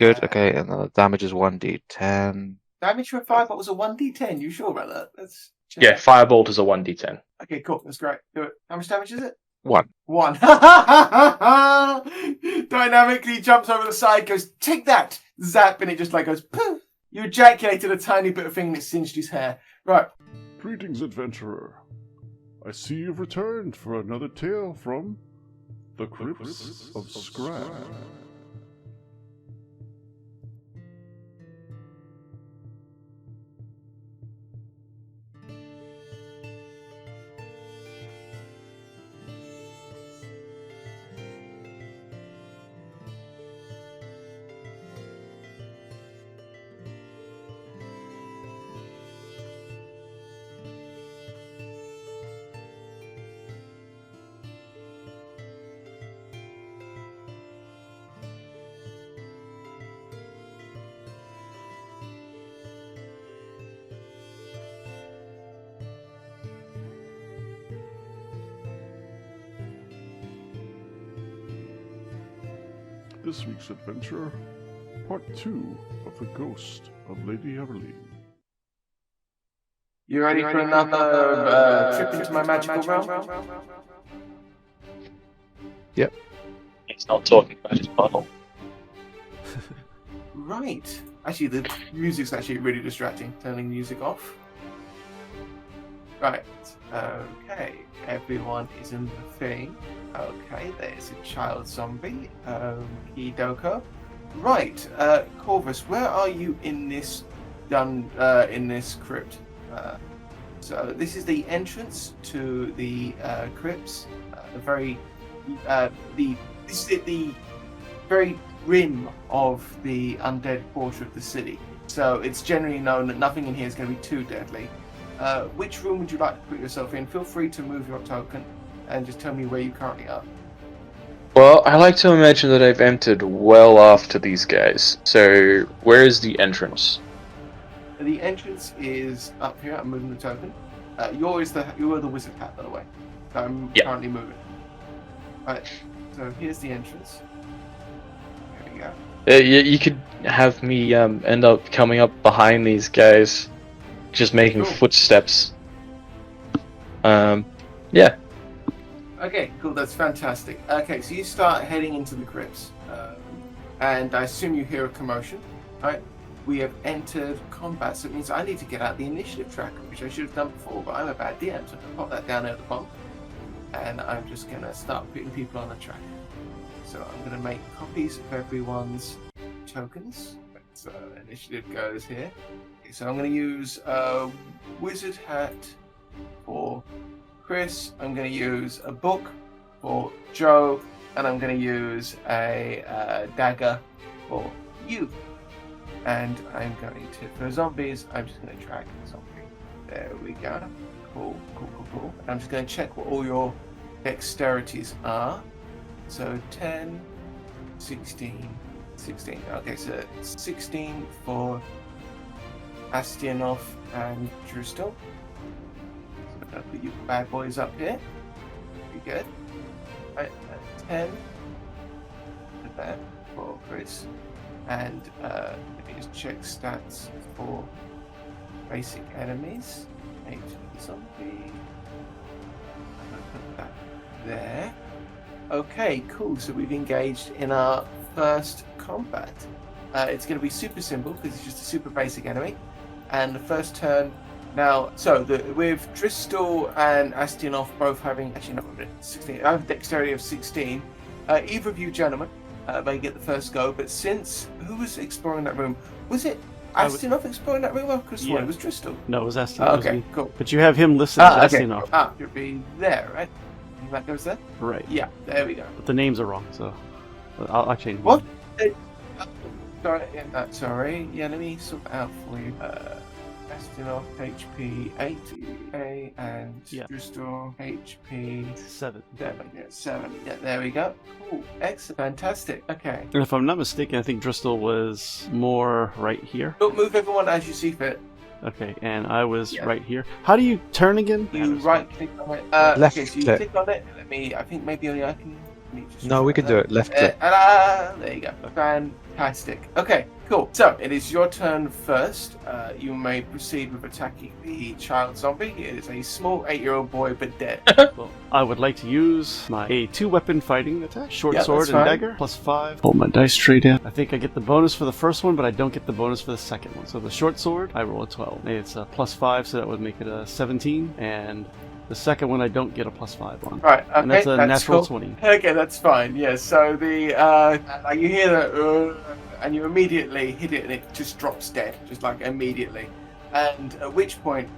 Good. Okay, and the damage is 1d10. Damage for a fireball was a 1d10. You sure about that? Let's check. Yeah, firebolt is a 1d10. Okay, cool. That's great. Do it. How much damage is it? 1. 1. Dynamically jumps over the side, goes, take that! Zap, and it just like goes, poof! You ejaculated a tiny bit of thing that singed his hair. Right. Greetings, adventurer. I see you've returned for another tale from the Crypts of Skragg. This week's adventure, part 2 of the Ghost of Lady Everline. You ready for another trip into my magical realm? Yep. He's not talking about his bottle. Right. Actually, the music's actually really distracting. Turning music off. Right. Okay. Everyone is in the thing. Okay. There's a child zombie. Hidoko. Right. Corvus, where are you in this in this crypt? So this is the entrance to the crypts. This is at the very rim of the undead quarter of the city. So it's generally known that nothing in here is going to be too deadly. Which room would you like to put yourself in? Feel free to move your token and just tell me where you currently are. Well, I like to imagine that I've entered well after these guys. So, where is the entrance? The entrance is up here. I'm moving the token. You are the wizard hat, by the way. So I'm currently moving. Right. So here's the entrance. There we go. You could have me end up coming up behind these guys, just making footsteps. Yeah. Okay, cool. That's fantastic. Okay, so you start heading into the crypts, and I assume you hear a commotion. All right. We have entered combat, so it means I need to get out the initiative tracker, which I should have done before, but I'm a bad DM, so I'm going to pop that down at the bottom. And I'm just going to start putting people on the track. So I'm going to make copies of everyone's tokens. So initiative goes here. Okay, so I'm going to use a wizard hat for Chris. I'm going to use a book for Joe. And I'm going to use a dagger for you. And I'm going to, for zombies, I'm just going to drag the zombie. There we go. Cool. I'm just going to check what all your dexterities are. So 10, 16. Okay, so 16 for Astianov and Drustel. So I'm going to put you bad boys up here. Pretty good. Right, 10 for that for Chris. And let me just check stats for basic enemies. 8 zombie. I'm going to put that there. Okay, cool. So we've engaged in our first combat. It's going to be super simple because it's just a super basic enemy. And the first turn now. So with Dristel and Astianov both having 16. I have dexterity of 16. Either of you gentlemen may get the first go. But since who was exploring that room? Was it Astianov exploring that room? Because it was Dristel. No, it was Astianov. Okay, cool. But you have him listed as Astianov. You'll be there, right? That goes there? Right. Yeah, there we go. But the names are wrong, so I'll change them. What? Sorry. Yeah, let me sort that out for you. Astianov HP 8, and Dristel HP 7. 7. Yeah, there we go. Cool. Excellent. Fantastic. Okay. And if I'm not mistaken, I think Dristel was more right here. Don't move everyone as you see fit. Okay, and I was right here. How do you turn again? You right click on it. Left okay, so you click on it. I think maybe only I can. No, we can do it. Left click. There you go. Fantastic. Fantastic. Okay, cool. So it is your turn first. You may proceed with attacking the child zombie. It is a small 8-year-old boy, but dead. Well, I would like to use my a 2-weapon fighting attack, short Yeah, sword that's and fine. dagger, +5. Pull my dice tray down. I think I get the bonus for the first one, but I don't get the bonus for the second one. So the short sword, I roll a 12. It's a +5, so that would make it a 17, and the second one I don't get a +5 on. Right. Okay. And that's a natural cool. 20. Okay, that's fine. Yeah. So the you hear that, and you immediately hit it, and it just drops dead, just like immediately. And at which point,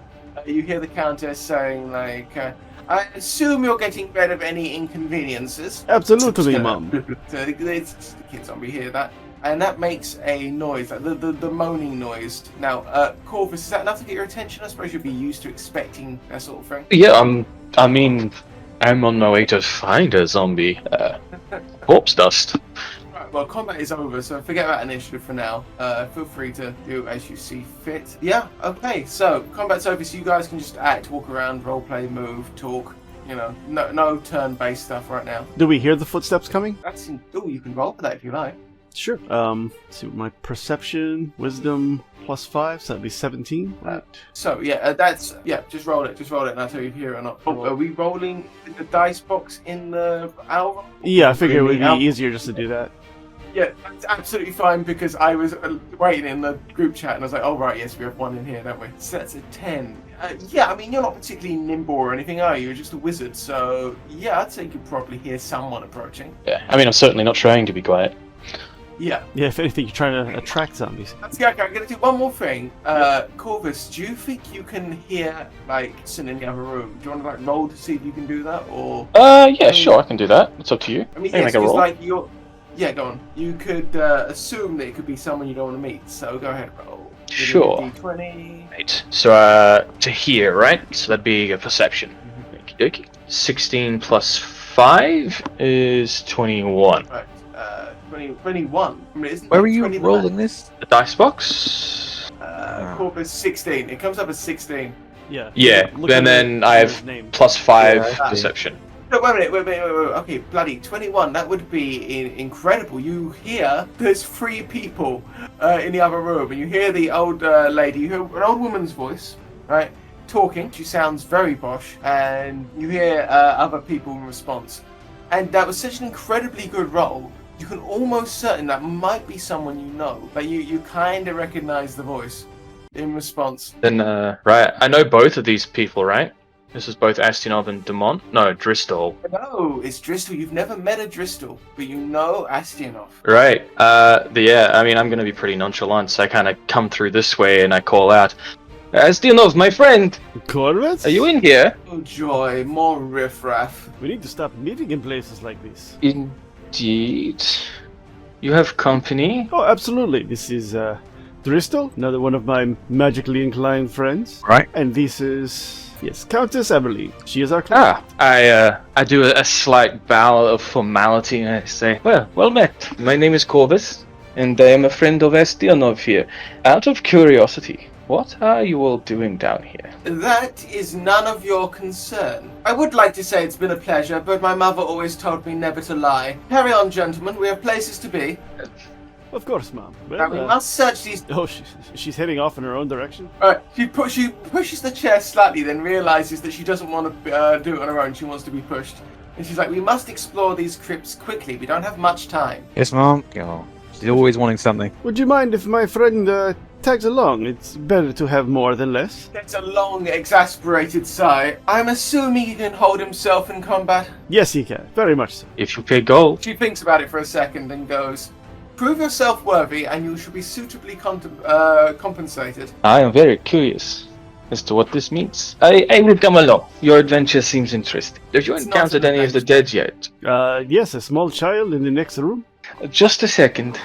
you hear the Countess saying, like, "I assume you're getting rid of any inconveniences." Absolutely, Mum. So the kid zombie hear that, and that makes a noise, like the moaning noise. Now, Corvus, is that enough to get your attention? I suppose you'd be used to expecting that sort of thing. Yeah, I'm on my way to find a zombie. Corpse dust. Right, well, combat is over, so forget about initiative for now. Feel free to do as you see fit. Yeah, okay, so combat's over, so you guys can just act, walk around, roleplay, move, talk. You know, no turn-based stuff right now. Do we hear the footsteps coming? You can roll for that if you like. Sure. Let's see, my perception, wisdom, +5, so that'd be 17, right? So just roll it, and I'll tell you if you hear it or not. Oh, are we rolling the dice box in the album? Yeah, I figured it would be album? easier just to do that. Yeah, that's absolutely fine because I was waiting in the group chat and I was like, oh right, yes, we have one in here, don't we? So that's a 10. Yeah, I mean, you're not particularly nimble or anything, are you? You're just a wizard, so yeah, I'd say you could probably hear someone approaching. Yeah, I mean, I'm certainly not trying to be quiet. Yeah. Yeah, if anything, you're trying to attract zombies. Okay, I'm going to do one more thing. Corvus, do you think you can hear, like, sitting in the other room? Do you want to, like, roll to see if you can do that, or...? Yeah, sure, I can do that. It's up to you. I mean, I can yes, make a because, roll. like, you're... Yeah, go on. You could assume that it could be someone you don't want to meet, so go ahead, roll. Give me a Sure. D20. Right. So, to hear, right? So that'd be a perception. Okie dokie. 16 plus 5 is 21. Right. 21. I mean, isn't Where it were you 20 the rolling max? this? The dice box? Corvus 16. It comes up as 16. Yeah. Yeah, Look and at then I his have name. plus 5 Yeah, perception. No, wait a minute. Okay, bloody 21. That would be incredible. You hear there's 3 people in the other room, and you hear the old lady, you hear an old woman's voice, right, talking. She sounds very posh, and you hear other people in response. And that was such an incredibly good roll. You can almost certain that might be someone you know, but you kind of recognize the voice in response. Then, right, I know both of these people, right? This is both Astinov and Demont? No, Dristal. No, it's Dristal. You've never met a Dristal, but you know Astionov. Right, yeah, I mean, I'm gonna be pretty nonchalant, so I kind of come through this way and I call out, Astionov, my friend! Corvus? Are you in here? Oh joy, more riffraff. We need to stop meeting in places like this. Indeed. You have company? Oh, absolutely. This is Dristal, another one of my magically inclined friends. Right. And this is, yes, Countess Everline. She is our client. I do a slight bow of formality and I say, well met. My name is Corvus, and I am a friend of Astionov here. Out of curiosity, what are you all doing down here? That is none of your concern. I would like to say it's been a pleasure, but my mother always told me never to lie. Carry on, gentlemen. We have places to be. Of course, Mom. Now, we must search these... Oh, she's heading off in her own direction? Alright, she pushes the chair slightly, then realizes that she doesn't want to do it on her own. She wants to be pushed. And she's like, we must explore these crypts quickly. We don't have much time. Yes, Mom. Oh, she's always wanting something. Would you mind if my friend tags along? It's better to have more than less. Gets a long, exasperated sigh. I'm assuming he can hold himself in combat. Yes, he can. Very much so. If you pay gold. She thinks about it for a second and goes, prove yourself worthy and you should be suitably compensated. I am very curious as to what this means. I will come along. Your adventure seems interesting. Have you It's not encountered an any of the dead yet? Yes, a small child in the next room. Just a second.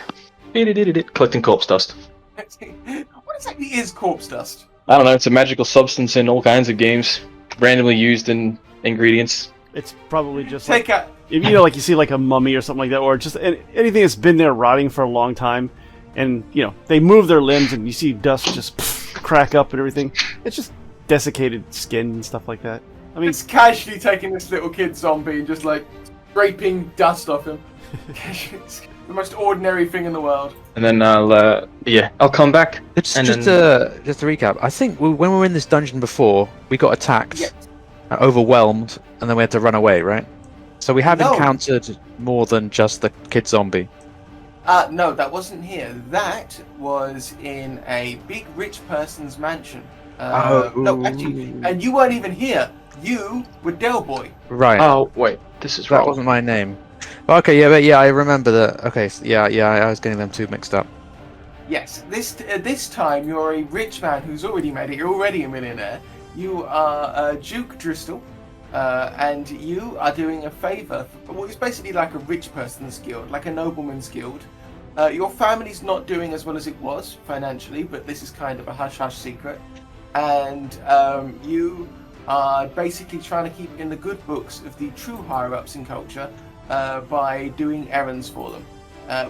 Collecting corpse dust. What exactly is corpse dust? I don't know, it's a magical substance in all kinds of games. Randomly used in ingredients. It's probably just Take like, out. if you know, like you see like a mummy or something like that, or just anything that's been there rotting for a long time, and you know they move their limbs and you see dust just crack up and everything. It's just desiccated skin and stuff like that. I mean, It's casually taking this little kid zombie and just like scraping dust off him. The most ordinary thing in the world. And then I'll come back. Just, And just, then- just to recap, I think when we were in this dungeon before, we got attacked, Yes. overwhelmed, and then we had to run away, right? So we have No. encountered more than just the kid zombie. No, that wasn't here. That was in a big rich person's mansion. No, actually, and you weren't even here. You were Del Boy. Right. Oh wait, this is that wrong. wasn't my name. Okay, yeah, but yeah, I remember that. Okay, yeah, I was getting them two mixed up. Yes, this time you're a rich man who's already made it. You're already a millionaire. You are Duke Dristle, and you are doing a favour. Well, it's basically like a rich person's guild, like a nobleman's guild. Your family's not doing as well as it was financially, but this is kind of a hush-hush secret. And you are basically trying to keep in the good books of the true higher-ups in culture by doing errands for them,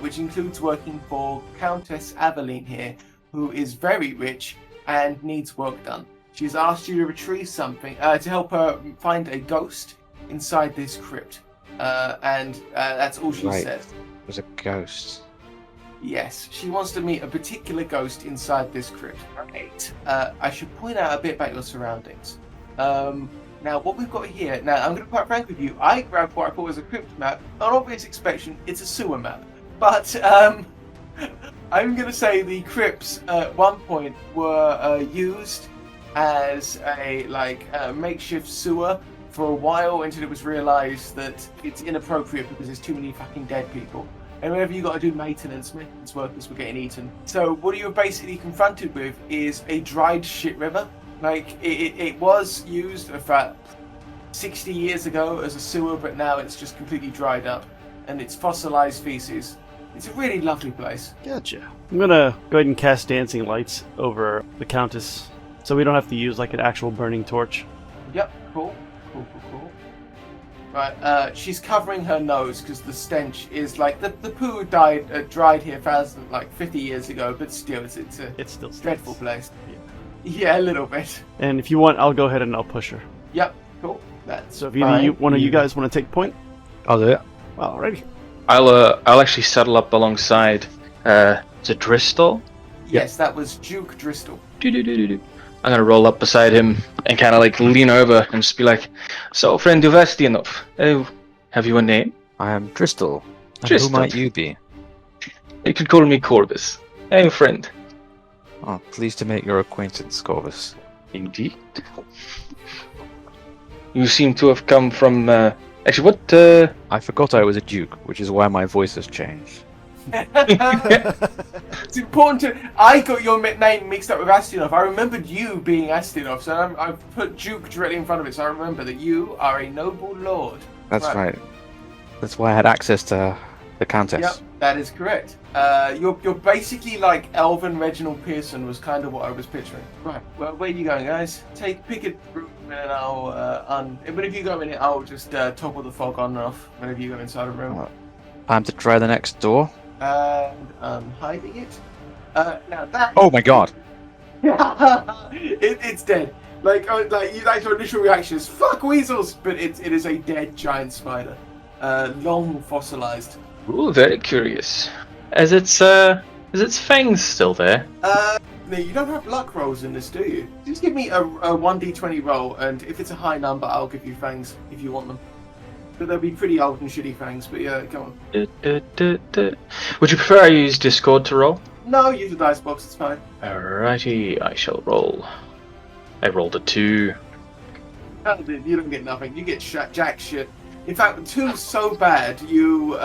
which includes working for Countess Aveline here, who is very rich and needs work done. She's asked you to retrieve something, to help her find a ghost inside this crypt. And that's all she Right. said. It was a ghost. Yes, she wants to meet a particular ghost inside this crypt. Right. I should point out a bit about your surroundings. Now, what we've got here, now I'm going to be quite frank with you, I grabbed what I thought was a crypt map. On obvious inspection, it's a sewer map. But I'm going to say the crypts at one point were used as a makeshift sewer for a while until it was realised that it's inappropriate because there's too many fucking dead people. And whenever you got to do maintenance workers were getting eaten. So what you're basically confronted with is a dried shit river. Like, it was used about 60 years ago as a sewer, but now it's just completely dried up. And it's fossilized feces. It's a really lovely place. Gotcha. I'm gonna go ahead and cast dancing lights over the Countess, so we don't have to use like an actual burning torch. Yep, cool. Right, she's covering her nose because the stench is like the poo dried here 50 years ago, but still, it's still dreadful stinks. place. Yeah, a little bit. And if you want, I'll go ahead and I'll push her. Yep, cool. That's So if one of you guys want to take point, I'll do it. alrighty. I'll actually settle up alongside the Dristle. Yes, that was Duke Dristle. Do-do-do-do-do. I'm gonna roll up beside him and kind of like lean over and just be like, "So, friend Uvestianov, have you a name?" I am Dristle. And Dristle. who might you be? You could call me Corvus. Hey, friend. Oh, pleased to make your acquaintance, Corvus. Indeed. You seem to have come from. Actually, what? I forgot I was a duke, which is why my voice has changed. It's important to. I got your name mixed up with Astinov. I remembered you being Astinov, so I put Duke directly in front of it, so I remember that you are a noble lord. That's right. That's why I had access to the Countess. Yep, that is correct. You're basically like Elvin Reginald Pearson was kind of what I was picturing. Right. Well, where are you going, guys? Pick a room and I'll whenever you go in it, I'll just toggle the fog on and off whenever you go inside a room. Time to try the next door. And I'm hiding it. Now that. Oh my god! It's dead. Like your initial reaction is fuck weasels, but it is a dead giant spider, long fossilized. Ooh, very curious. Is its fangs still there? No, you don't have luck rolls in this, do you? Just give me a 1d20 roll, and if it's a high number, I'll give you fangs if you want them. But they'll be pretty old and shitty fangs. But yeah, go on. Would you prefer I use Discord to roll? No, use the dice box. It's fine. Alrighty, I shall roll. I rolled a 2. Oh, dude, you don't get nothing. You get jack shit. In fact, 2's so bad, you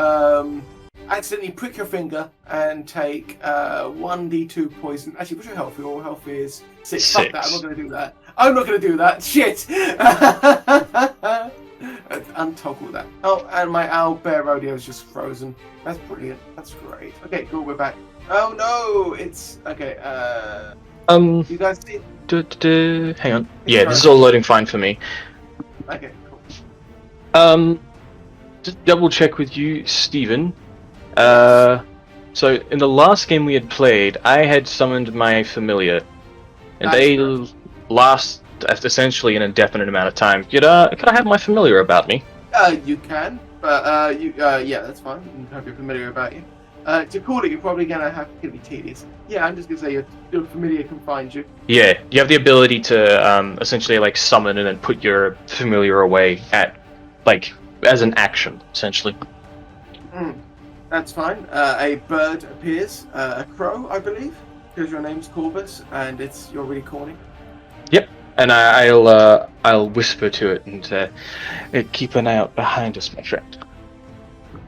accidentally prick your finger and take 1d2 poison. Actually, what's your health? Your health is 6. Fuck that, I'm not going to do that. I'm not going to do that. Shit! Untoggle that. Oh, and my owlbear rodeo is just frozen. That's brilliant. That's great. Okay, cool, we're back. Oh no! It's... Okay, you guys see it? Hang on. Yeah, this is all loading fine for me. Okay, cool. Just double check with you, Steven. So in the last game we had played, I had summoned my familiar, and they last essentially an indefinite amount of time. Could I have my familiar about me? You can, but yeah, that's fine. You can have your familiar about you. To call it, you're probably gonna be tedious. Yeah, I'm just gonna say your familiar can find you. Yeah, you have the ability to essentially like summon and then put your familiar away at like as an action, essentially. That's fine. A bird appears, a crow, I believe, because your name's Corvus and you're really corny. Yep. And I'll whisper to it and keep an eye out behind us, my friend.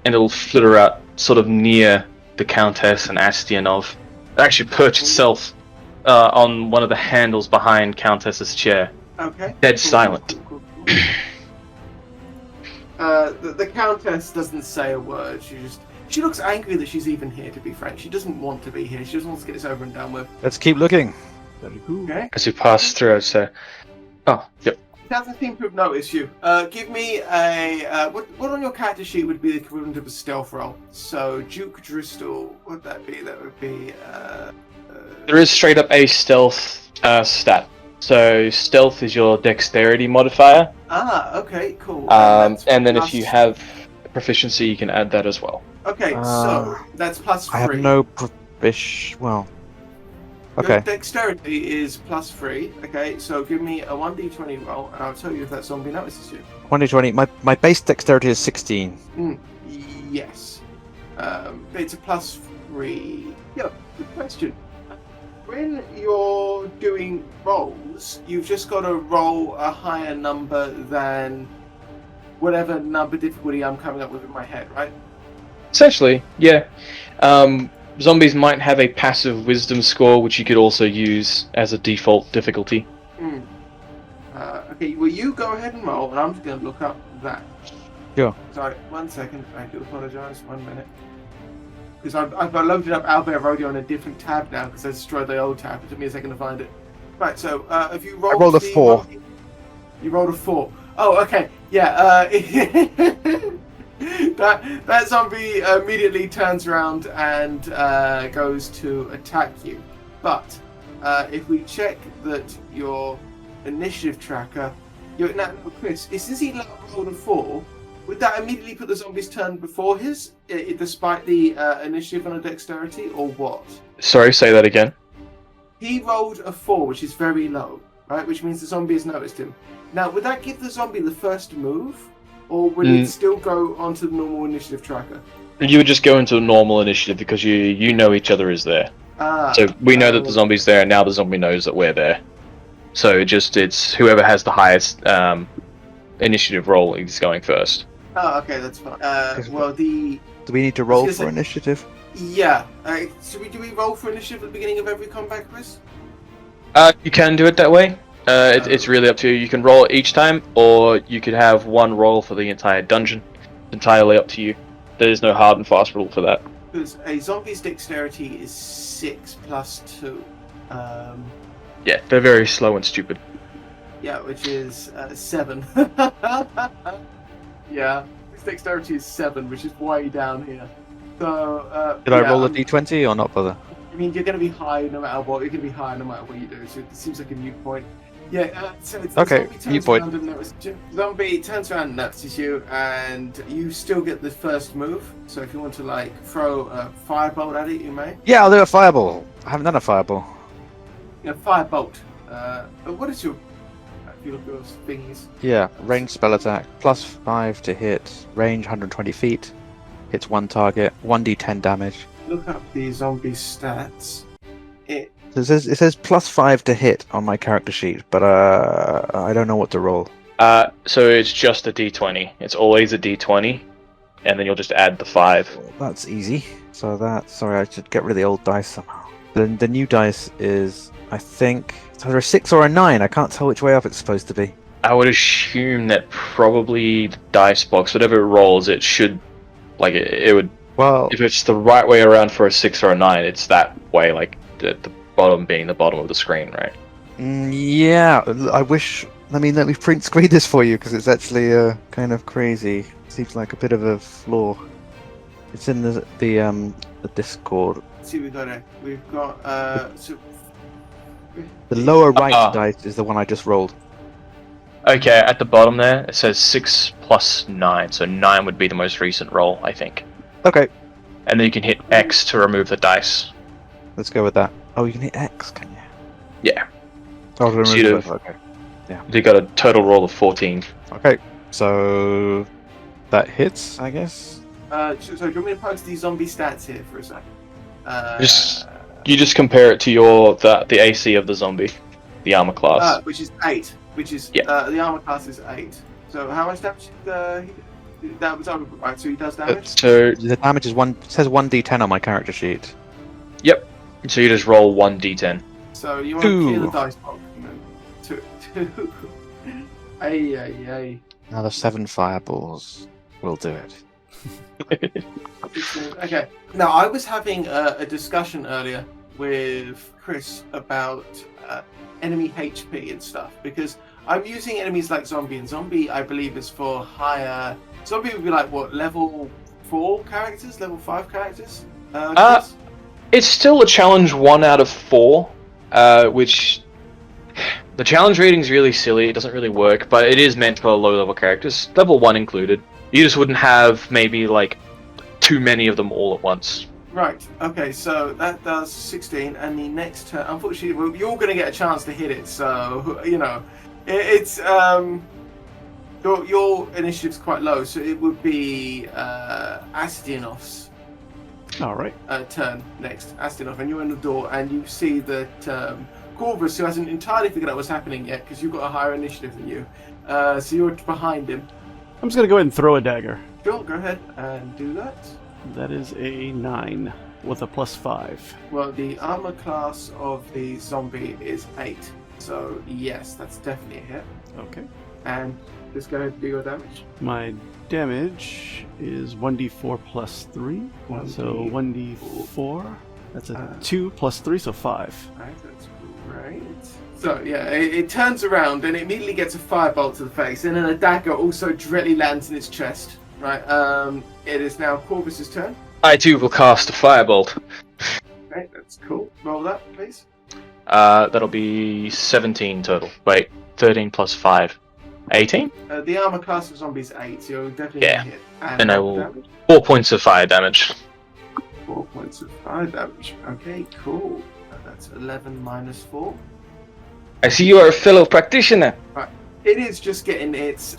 And it'll flitter out sort of near the Countess and Astianov. It actually perch itself on one of the handles behind Countess's chair. Okay. Dead silent. Cool. The Countess doesn't say a word. She looks angry that she's even here, to be frank. She doesn't want to be here. She just wants to get this over and done with. Let's keep looking. Very cool. Okay. As you pass through, I'd say, "Oh, yep." Doesn't seem to have noticed you. Give me a what on your character sheet would be the equivalent of a stealth roll? So Duke Driscoll, what'd that be? That would be. There is straight up a stealth stat. So stealth is your dexterity modifier. Okay, cool. And then if you have proficiency, you can add that as well. Okay, so that's plus 3. I have no profish. Well. Your Okay. dexterity is plus 3. Okay, so give me a 1d20 roll, and I'll tell you if that zombie notices you. 2020. My base dexterity is 16. Yes. It's a plus 3. Yeah, good question. When you're doing rolls, you've just got to roll a higher number than whatever number difficulty I'm coming up with in my head, right? Essentially, yeah. Zombies might have a passive wisdom score, which you could also use as a default difficulty. Okay, well, you go ahead and roll, and I'm just going to look up that. Sure. Sorry, 1 second. I do apologise. 1 minute. Because I've loaded up Albert Rodeo on a different tab now, because I destroyed the old tab. It took me a second to find it. Right, so have you rolled? I rolled a 4. You rolled a 4. Oh, okay. Yeah. That zombie immediately turns around and goes to attack you. But if we check that your initiative tracker, no, Chris, since he rolled a 4, would that immediately put the zombie's turn before his, despite the initiative on a dexterity, or what? Sorry, say that again. He rolled a 4, which is very low, right? Which means the zombie has noticed him. Now, would that give the zombie the first move? Or would it still go onto the normal initiative tracker? You would just go into a normal initiative because you know each other is there. So we know that the zombie's there, and now the zombie knows that we're there. So it's whoever has the highest initiative roll is going first. Oh, okay, that's fine. Do we need to roll for initiative? Yeah. Do we roll for initiative at the beginning of every combat, Chris? You can do it that way. It's really up to you. You can roll it each time, or you could have one roll for the entire dungeon. It's entirely up to you. There is no hard and fast rule for that. Because a zombie's dexterity is 6 plus 2. Yeah, they're very slow and stupid. Yeah, which is 7. Yeah, his dexterity is 7, which is way down here. So, Did I roll a d20 or not bother? I mean, you're going to be high no matter what. You're going to be high no matter what you do. So it seems like a mute point. Yeah. So it's okay. Mute point. Zombie turns around and notices you, and you still get the first move. So if you want to throw a firebolt at it, you may. Yeah, I'll do a fireball. I haven't done a fireball. Yeah, firebolt. What is your? If you look at those thingies. Yeah, range spell attack. +5 to hit. Range 120 feet. Hits one target. 1d10 damage. Look up the zombie stats. It says +5 to hit on my character sheet, but I don't know what to roll. So it's just a d20. It's always a d20, and then you'll just add the 5. That's easy. So sorry, I should get rid of the old dice somehow. The new dice is, I think, it's either a 6 or a 9. I can't tell which way up it's supposed to be. I would assume that probably the dice box, whatever it rolls, it should, it would. Well, if it's the right way around for a 6 or a 9, it's that way, the bottom being the bottom of the screen, right? Yeah, I wish. Let me print screen this for you because it's actually kind of crazy. Seems like a bit of a flaw. It's in the Discord. Let's see, we've got the lower right dice is the one I just rolled. Okay, at the bottom there it says 6 plus 9, so 9 would be the most recent roll, I think. Okay. and then you can hit X to remove the dice. Let's go with that. Oh, you can hit X, can you? Yeah. Oh, to So remove you'd it. Okay. You got a total roll of 14. Okay. So that hits, I guess. So do you want me to post these zombie stats here for a second? You just compare it to the AC of the zombie, the armor class. Which is 8. Which is the armor class is 8. So how much damage that was over, right? So he does damage. So The damage is one. It says 1d10 on my character sheet. yep. So you just roll 1d10. So you want to Two. clear the dice box. Two. Ay. Another 7 fireballs will do it. Okay. Now I was having a discussion earlier with Chris about enemy HP and stuff, because I'm using enemies like zombie, and zombie I believe is for higher. Zombie would be like what, level 4 characters, level 5 characters? Chris? It's still a challenge 1 out of 4, which the challenge rating is really silly. It doesn't really work, but it is meant for low-level characters, level 1 included. You just wouldn't have maybe like too many of them all at once. Right. Okay. So that does 16, and the next turn, unfortunately, you're going to get a chance to hit it. So it's your initiative's quite low, so it would be Astionov's All right. turn next. Astionov, and you're in the door, and you see that Corvus, who hasn't entirely figured out what's happening yet, because you've got a higher initiative than you, so you're behind him. I'm just gonna go ahead and throw a dagger. Sure, go ahead and do that. That is a 9 with a +5. Well, the armor class of the zombie is 8, so yes, that's definitely a hit. Okay. And just go ahead and do your damage. My damage is 1d4 +3. So 1d4. That's a 2 +3, so 5. Right, that's great. So yeah, it turns around and it immediately gets a firebolt to the face, and then a dagger also directly lands in its chest. Right, it is now Corvus's turn. I too will cast a firebolt. Okay, that's cool. Roll that, please. That'll be 17 total. Wait, 13 plus 5. 18? The armor class of zombies 8, so you're definitely Yeah. gonna hit. And I will- damage. 4 points of fire damage. 4 points of fire damage. Okay, cool. That's 11 minus 4. I see you are a fellow practitioner. It is just getting its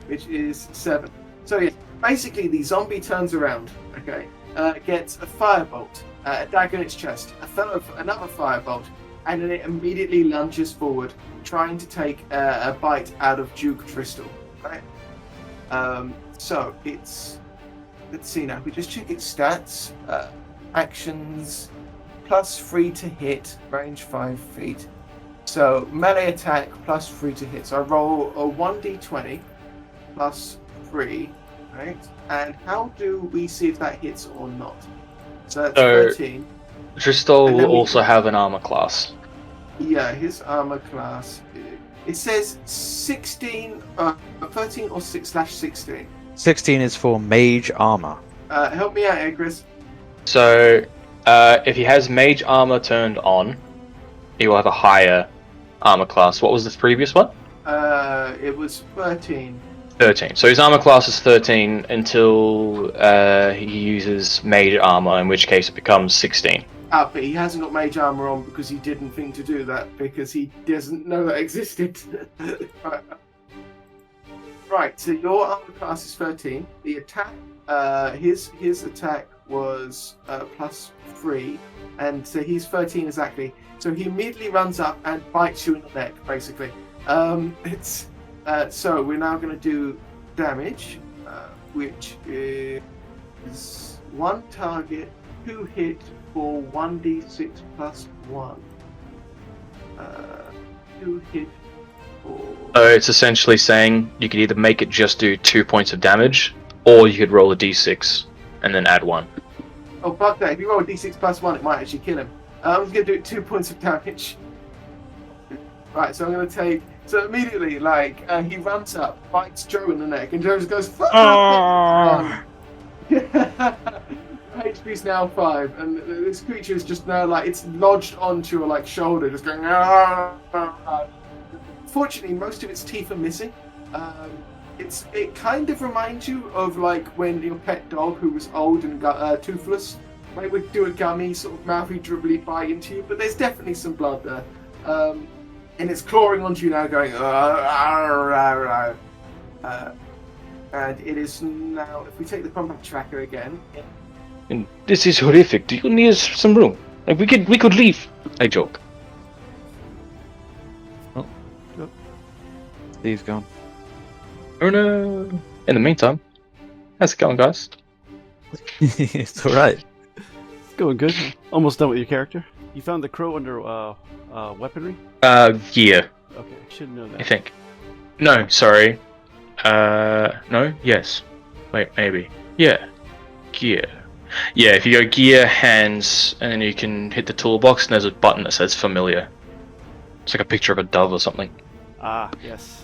which is 7. So yeah, basically the zombie turns around, okay, gets a firebolt, a dagger in its chest, another firebolt, and then it immediately lunges forward, trying to take a bite out of Duke Tristal. Right? So it's, let's see now. We just check its stats, actions, +3 to hit, range 5 feet. So melee attack +3 to hit. So I roll a 1d20 +3, right? And how do we see if that hits or not? So that's 13. Tristal And will then we- also have an armor class. Yeah, his armor class. It says 16, 13 or 6/16. 16 is for mage armor. Help me out here, Chris. So, if he has mage armor turned on, he will have a higher armor class. What was the previous one? It was 13. 13. So his armor class is 13 until he uses mage armor, in which case it becomes 16. But he hasn't got mage armor on because he didn't think to do that because he doesn't know that existed. Right, so your armor class is 13. The attack, his attack was +3, and so he's 13 exactly. So he immediately runs up and bites you in the neck, basically. So we're now going to do damage, which is 1 target, 2 hit for 1d6 plus 1. 2 hit for... So it's essentially saying you could either make it just do 2 points of damage, or you could roll a d6 and then add 1. Oh, fuck that. If you roll a d6 plus 1, it might actually kill him. I'm just going to do 2 points of damage. Right, so I'm going to take... So immediately, he runs up, bites Joe in the neck, and Joe just goes... HP's now 5, and this creature is just now, it's lodged onto your, shoulder, just going... Fortunately, most of its teeth are missing. It kind of reminds you of like when your pet dog, who was old and toothless, like would do a gummy sort of mouthy dribbly bite into you. But there's definitely some blood there, and it's clawing onto you now, going. And it is now. If we take the combat tracker again. And this is horrific. Do you need some room? Like we could leave. I joke. He's gone. Oh no. In the meantime, how's it going, guys? It's alright. It's going good. Almost done with your character. You found the crow under weaponry? Gear, Okay, should know I that. think. No, sorry. No? Yes. Wait, maybe. Yeah. Gear. Yeah, if you go gear, hands, and then you can hit the toolbox, and there's a button that says familiar. It's like a picture of a dove or something. Ah, yes.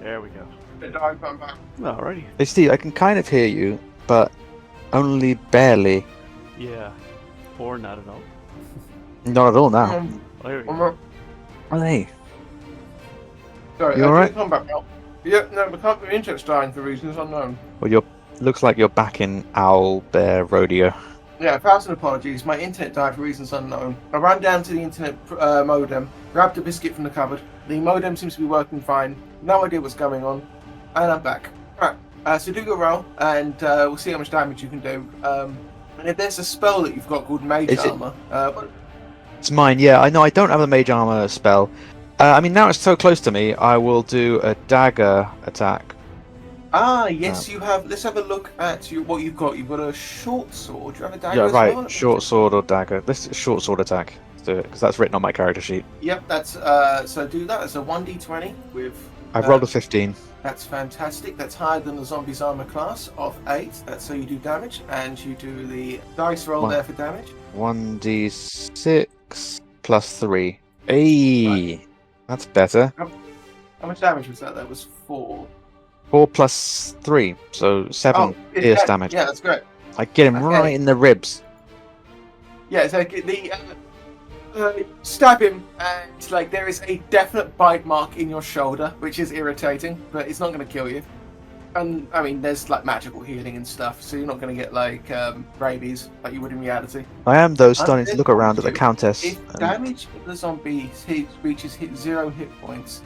There we go. The dog come back. Alrighty. Hey Steve, I can kind of hear you, but only barely. Yeah. Or not at all. Not at all now. Oh, here we go. Oh, hey. Sorry, You alright? come back now. Yeah, no, we can't be interest dying for reasons unknown. Well, looks like you're back in Owl Bear Rodeo. Yeah, 1,000 apologies. My internet died for reasons unknown. I ran down to the internet modem, grabbed a biscuit from the cupboard. The modem seems to be working fine. No idea what's going on, and I'm back. Alright, so do your roll, and we'll see how much damage you can do. And if there's a spell that you've got called Mage Is it- Armor, It's mine, yeah. I know I don't have a Mage Armor spell. I mean, now it's so close to me, I will do a dagger attack. yes, you have. Let's have a look at what you've got. You've got a short sword. Do you have a dagger? Yeah, as right. well? Short sword or dagger. This is short sword attack. Let's do it, because that's written on my character sheet. Yep, that's so do that. It's a 1d20 with. I've rolled a 15. That's fantastic. That's higher than the zombie's armor class of 8. That's so you do damage, and you do the dice roll One. there for damage. 1d6 plus 3. Hey, Right. that's better. How much damage was that? That was 4. 4 plus 3, so 7 it's pierce 10. damage. Yeah, that's great. I get him Okay. right in the ribs. Yeah, so the stab him, and like there is a definite bite mark in your shoulder, which is irritating, but it's not going to kill you. And I mean, there's like magical healing and stuff, so you're not going to get like rabies like you would in reality. I am, though, starting to Undead look around at the you. Countess. If and- damage of the zombie reaches 0 hit points,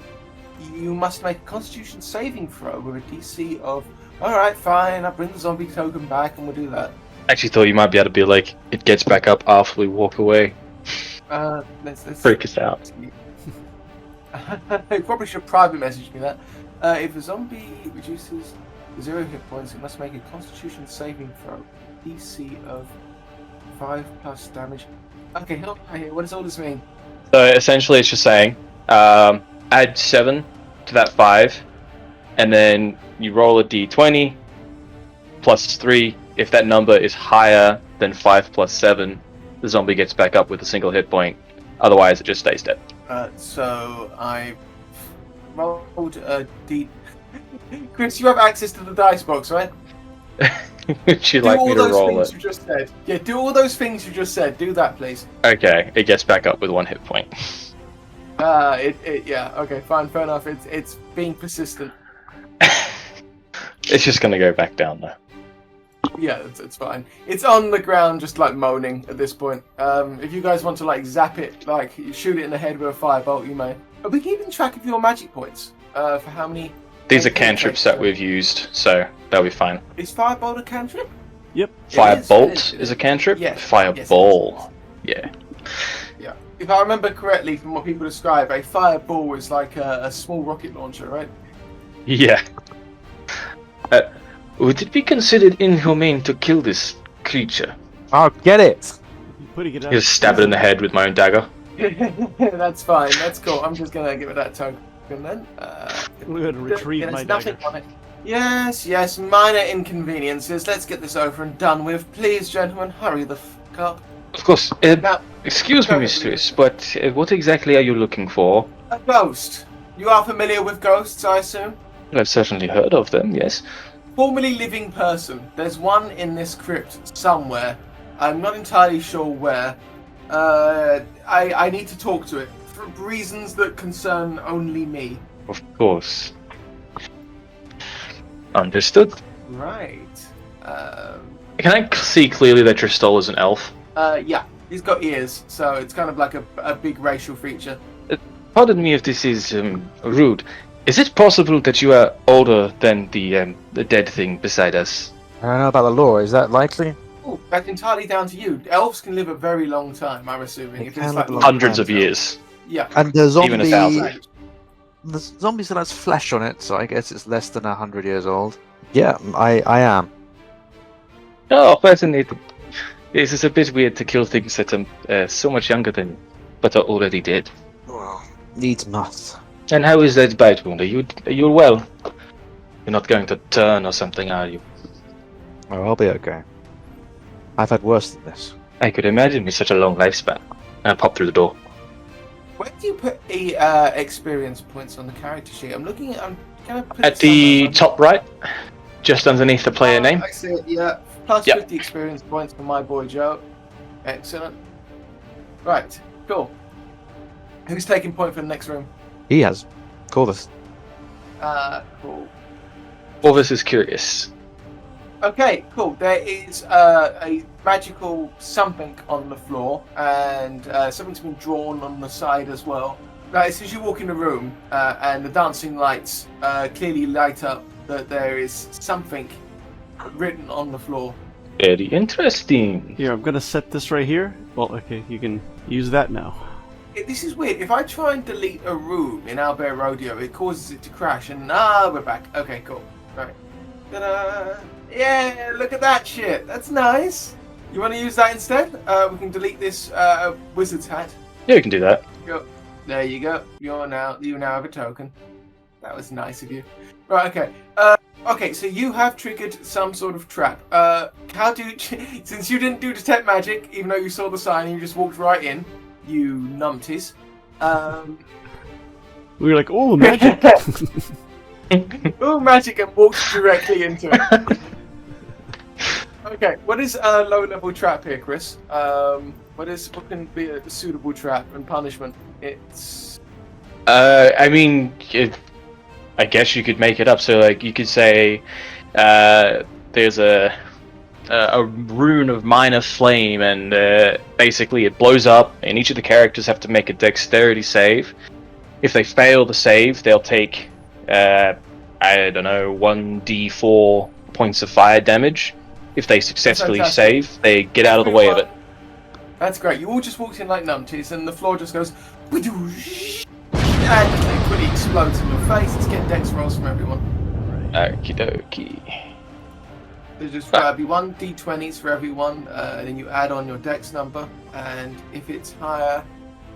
you must make a Constitution saving throw with a DC of. Alright, fine, I'll bring the zombie token back and we'll do that. I actually thought you might be able to be like, it gets back up after we walk away. Let's Freak us out. You probably should private message me that. If a zombie reduces 0 hit points, it must make a Constitution saving throw. DC of 5 plus damage. Okay, help me out here. What does all this mean? So essentially it's just saying, add 7 to that 5, and then you roll a d20 plus 3. If that number is higher than 5 plus 7, the zombie gets back up with a single hit point. Otherwise, it just stays dead. So I rolled a D. Chris, you have access to the dice box, right? Would you Do like all me to those roll things it? you just said. Yeah, do all those things you just said. Do that, please. Okay, it gets back up with 1 hit point. Yeah. Okay, fine, fair enough. It's being persistent. It's just gonna go back down though. Yeah, it's fine. It's on the ground, just like moaning at this point. If you guys want to like zap it, like you shoot it in the head with a firebolt, you may. Are we keeping track of your magic points? For how many? These are Okay, cantrips okay, that we've used, so that'll be fine. Is firebolt a cantrip? Yep. Firebolt is a cantrip? Yes. Fireball. Yeah. Yeah. If I remember correctly from what people describe, a fireball is like a small rocket launcher, right? Yeah. Would it be considered inhumane to kill this creature? Oh, get it! You putting it out. Just stab it in the head with my own dagger. That's fine. That's cool. I'm just gonna give it that token then. I'm going to retrieve There's my nothing dagger. on it. Yes, minor inconveniences. Let's get this over and done with. Please, gentlemen, hurry the fuck up. Of course. Now, Excuse me, mistress, but what exactly are you looking for? a ghost. You are familiar with ghosts, I assume? I've certainly heard of them, yes. Formerly living person. There's one in this crypt somewhere. I'm not entirely sure where. I need to talk to it for reasons that concern only me. Of course. Understood. Right. Can I see clearly that your stole is an elf? Yeah, he's got ears, so it's kind of like a big racial feature. Pardon me if this is rude. Is it possible that you are older than the dead thing beside us? I don't know about the law. Is that likely? Oh, that's entirely down to you. Elves can live a very long time, I'm assuming. They If can it's live like a long Hundreds time. of years. Yeah. And the zombie, Even 1,000. the zombie still has flesh on it, so I guess it's less than 100 years old. Yeah, I am. Oh, fascinating. This is a bit weird to kill things that are so much younger than you, but are already dead. Well, needs must. And how is that bite wound? Are you well? You're not going to turn or something, are you? Oh, I'll be okay. I've had worse than this. I could imagine with such a long lifespan. I pop through the door. Where do you put the experience points on the character sheet? I'm looking at. Can I put At it the somewhere? top right, just underneath the player name. I see it. Yeah. Plus Yep. 50 experience points for my boy Joe. Excellent. Right. Cool. Who's taking point for the next room? He has. Call this. Cool. Orvis is curious. Okay, cool. There is a magical something on the floor, and something's been drawn on the side as well. Now, as you walk in the room, and the dancing lights clearly light up that there is something written on the floor. Very interesting. Here, I'm gonna set this right here. Well, okay, you can use that now. This is weird. If I try and delete a room in Owlbear Rodeo, it causes it to crash, and we're back. Okay, cool. Right. Ta-da! Yeah, look at that shit. That's nice. You want to use that instead? We can delete this wizard's hat. Yeah, we can do that. Go. There you go. You now have a token. That was nice of you. Right. Okay. Okay. So you have triggered some sort of trap. Since you didn't do detect magic, even though you saw the sign, and you just walked right in. You numpties. We were like, oh, magic. Oh, magic, and walked directly into it. Okay, what is a low-level trap here, Chris? What can be a suitable trap and punishment? It's. I mean, I guess you could make it up. So, like, you could say there's a rune of minor flame, and basically it blows up, and each of the characters have to make a dexterity save. If they fail the save, they'll take, I don't know, 1d4 points of fire damage. If they successfully Fantastic. save, they get out of the way of it. That's great. You all just walked in like numpties, and the floor just goes, "Wadoosh," and it quickly explodes in your face. Let's get dex rolls from everyone. Okie dokie. There's just be 1 d20s for everyone, and then you add on your dex number, and if it's higher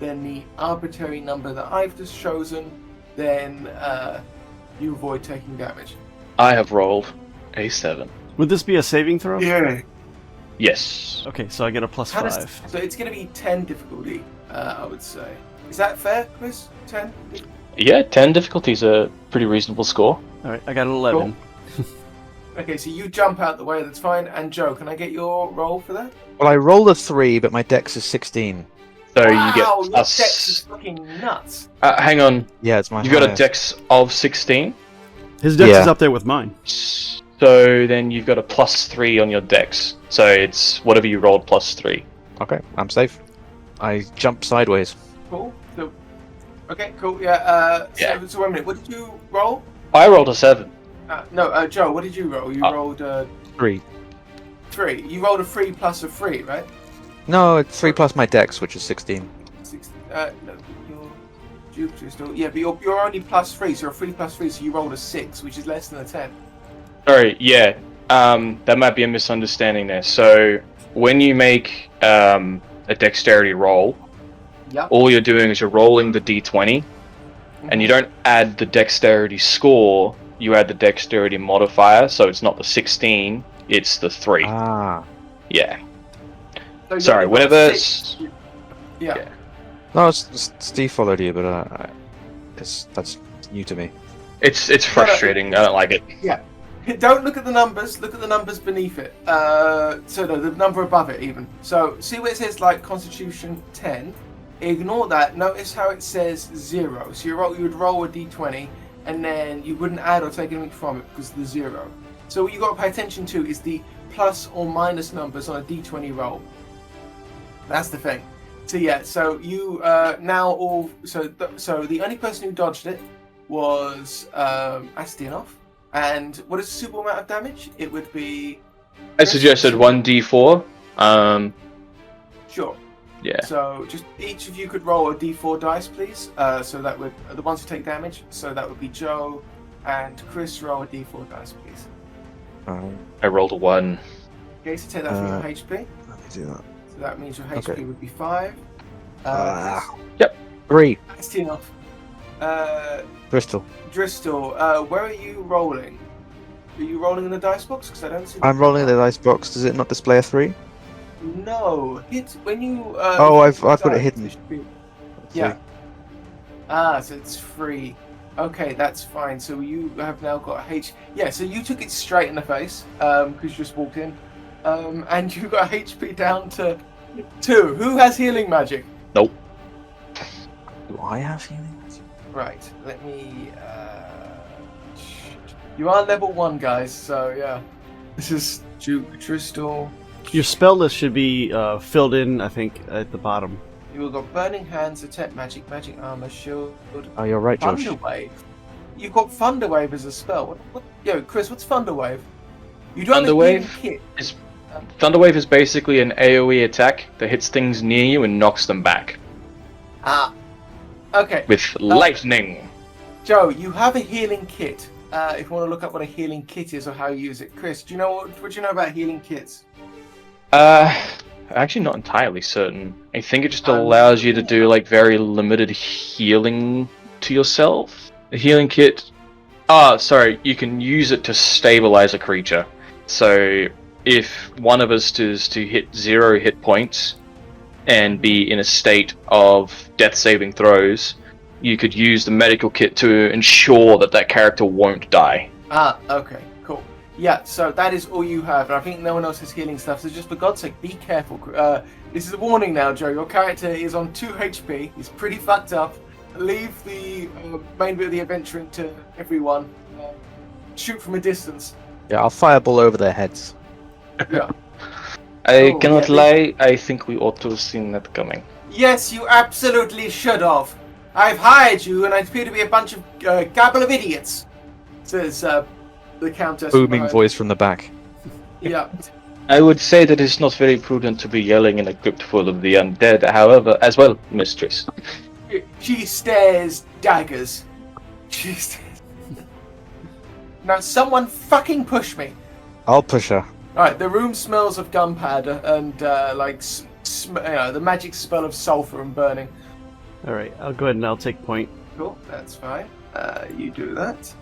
than the arbitrary number that I've just chosen, then you avoid taking damage. I have rolled a 7. Would this be a saving throw? Yeah. Yes. Okay, so I get a plus 5. So it's going to be 10 difficulty, I would say. Is that fair, Chris? 10? Yeah, 10 difficulty is a pretty reasonable score. Alright, I got an 11. Okay, so you jump out the way, that's fine. And Joe, can I get your roll for that? Well, I rolled a 3, but my dex is 16. So wow, you get your plus. dex is fucking nuts. Hang on. Yeah, it's my You've got a highest. dex of 16. His dex Yeah. is up there with mine. So then you've got a plus 3 on your dex. So it's whatever you rolled plus 3. Okay, I'm safe. I jump sideways. Cool. So, okay, cool. Yeah. Yeah. So wait a minute. What did you roll? I rolled a 7. No, Joe. What did you roll? You rolled 3. 3. You rolled a 3 plus a 3, right? No, it's 3 plus my dex, which is 16. 6. No, your Jupiter still. Yeah, but you're only plus 3, so you're a 3 plus 3, so you rolled a 6, which is less than a 10. Sorry, yeah. That might be a misunderstanding there. So when you make a dexterity roll, Yep. all you're doing is you're rolling the d20, and you don't add the dexterity score, you add the dexterity modifier, so it's not the 16, it's the 3. Ah. Yeah. So you Sorry, only got whenever... 6. Yeah. Yeah. No, Steve followed you, but that's new to me. It's frustrating, I don't like it. Yeah. Don't look at the numbers, look at the numbers beneath it. So no, the number above it even. So see where it says like Constitution 10? Ignore that. Notice how it says 0. So you would roll a d20, and then you wouldn't add or take anything from it because of the 0. So what you got to pay attention to is the plus or minus numbers on a d20 roll. That's the thing. So yeah, so you now all so the only person who dodged it was Astionov. And what is the super amount of damage? It would be. I suggested 1d4. Sure. Yeah. So just each of you could roll a d4 dice, please. So that would the ones who take damage. So that would be Joe and Chris. Roll a d4 dice, please. I rolled a 1. Okay, so take that from your HP. Let me do that. So that means your HP Okay. would be 5. Yep. 3. Astionov. Bristol. Dristel, where are you rolling? Are you rolling in the dice box? Because I don't see. I'm rolling the dice box. Does it not display a 3? No, hit when you. Oh, I've got it dice, hidden. it should be- Let's Yeah. see. So it's free. Okay, that's fine. So you have now got a H. Yeah, so you took it straight in the face because you just walked in, and you got HP down to 2. Who has healing magic? Nope. Do I have healing? Right. Let me. You are level 1, guys. So yeah, this is Dristel. Your spell list should be filled in, I think, at the bottom. You've got Burning Hands, Attack Magic, Magic Armor, Shield, Oh, you're right, Josh. Thunder Wave. You've got Thunder Wave as a spell. Yo, Chris, what's Thunder Wave? You don't Thunder have a Wave healing kit. Thunderwave is basically an AoE attack that hits things near you and knocks them back Ah. Okay. with lightning. Joe, you have a healing kit. If you want to look up what a healing kit is or how you use it. Chris, do you know what do you know about healing kits? Actually not entirely certain. I think it just allows you to do like very limited healing to yourself. The healing kit... sorry, you can use it to stabilize a creature. So if one of us is to hit 0 hit points and be in a state of death saving throws, you could use the medical kit to ensure that that character won't die. Ah, okay, cool. Yeah, so that is all you have, and I think no one else has healing stuff, so just for God's sake, be careful. This is a warning now, Joe. Your character is on 2 HP. He's pretty fucked up. Leave the main bit of the adventuring to everyone. Shoot from a distance. Yeah, I'll fireball over their heads. Yeah. I Oh, cannot yeah, lie, I think we ought to have seen that coming. Yes, you absolutely should have. I've hired you, and I appear to be a bunch of gabble of idiots. Says the Countess. Booming behind. voice from the back. Yeah. I would say that it's not very prudent to be yelling in a crypt full of the undead, however, as well, mistress. She stares daggers. She stares. Now, someone fucking push me. I'll push her. Alright, the room smells of gunpowder and the magic spell of sulfur and burning. Alright, I'll go ahead and I'll take point. Cool, that's fine. You do that.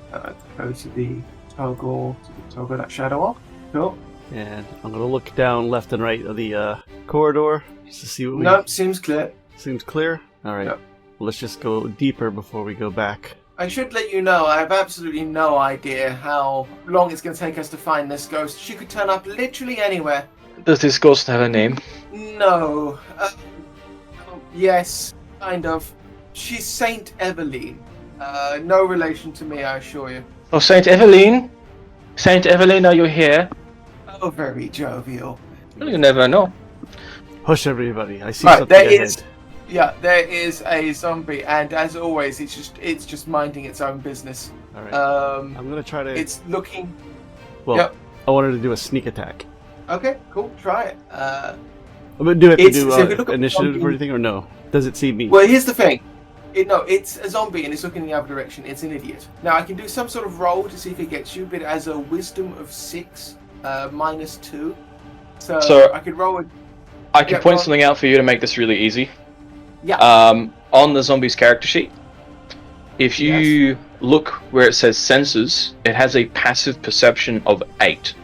Go to the toggle that shadow off. Cool. And I'm going to look down left and right of the corridor just to see what we... Nope, seems clear. Seems clear? Alright. Yep. Well, let's just go deeper before we go back. I should let you know, I have absolutely no idea how long it's going to take us to find this ghost. She could turn up literally anywhere. Does this ghost have a name? No. Yes, kind of. She's Saint Everline. No relation to me, I assure you. Oh, Saint Eveline? Saint Eveline, are you here? Oh, very jovial. Well, you never know. Hush, everybody. I see Right, something there ahead. is. Yeah, there is a zombie, and as always, it's just minding its own business. Alright. Um, I'm going to try to... it's looking. Well, Yep. I wanted to do a sneak attack. Okay, cool. Try it. But do it to It's- do so if you look at initiative zombie- or anything, or no? Does it see me? Well, here's the thing. It's a zombie and it's looking in the other direction. It's an idiot. Now, I can do some sort of roll to see if it gets you, but it has a wisdom of 6, -2. So I could roll it. I can Yeah, point go on. something out for you to make this really easy. Yeah. On the zombie's character sheet, if you look where it says senses, it has a passive perception of 8.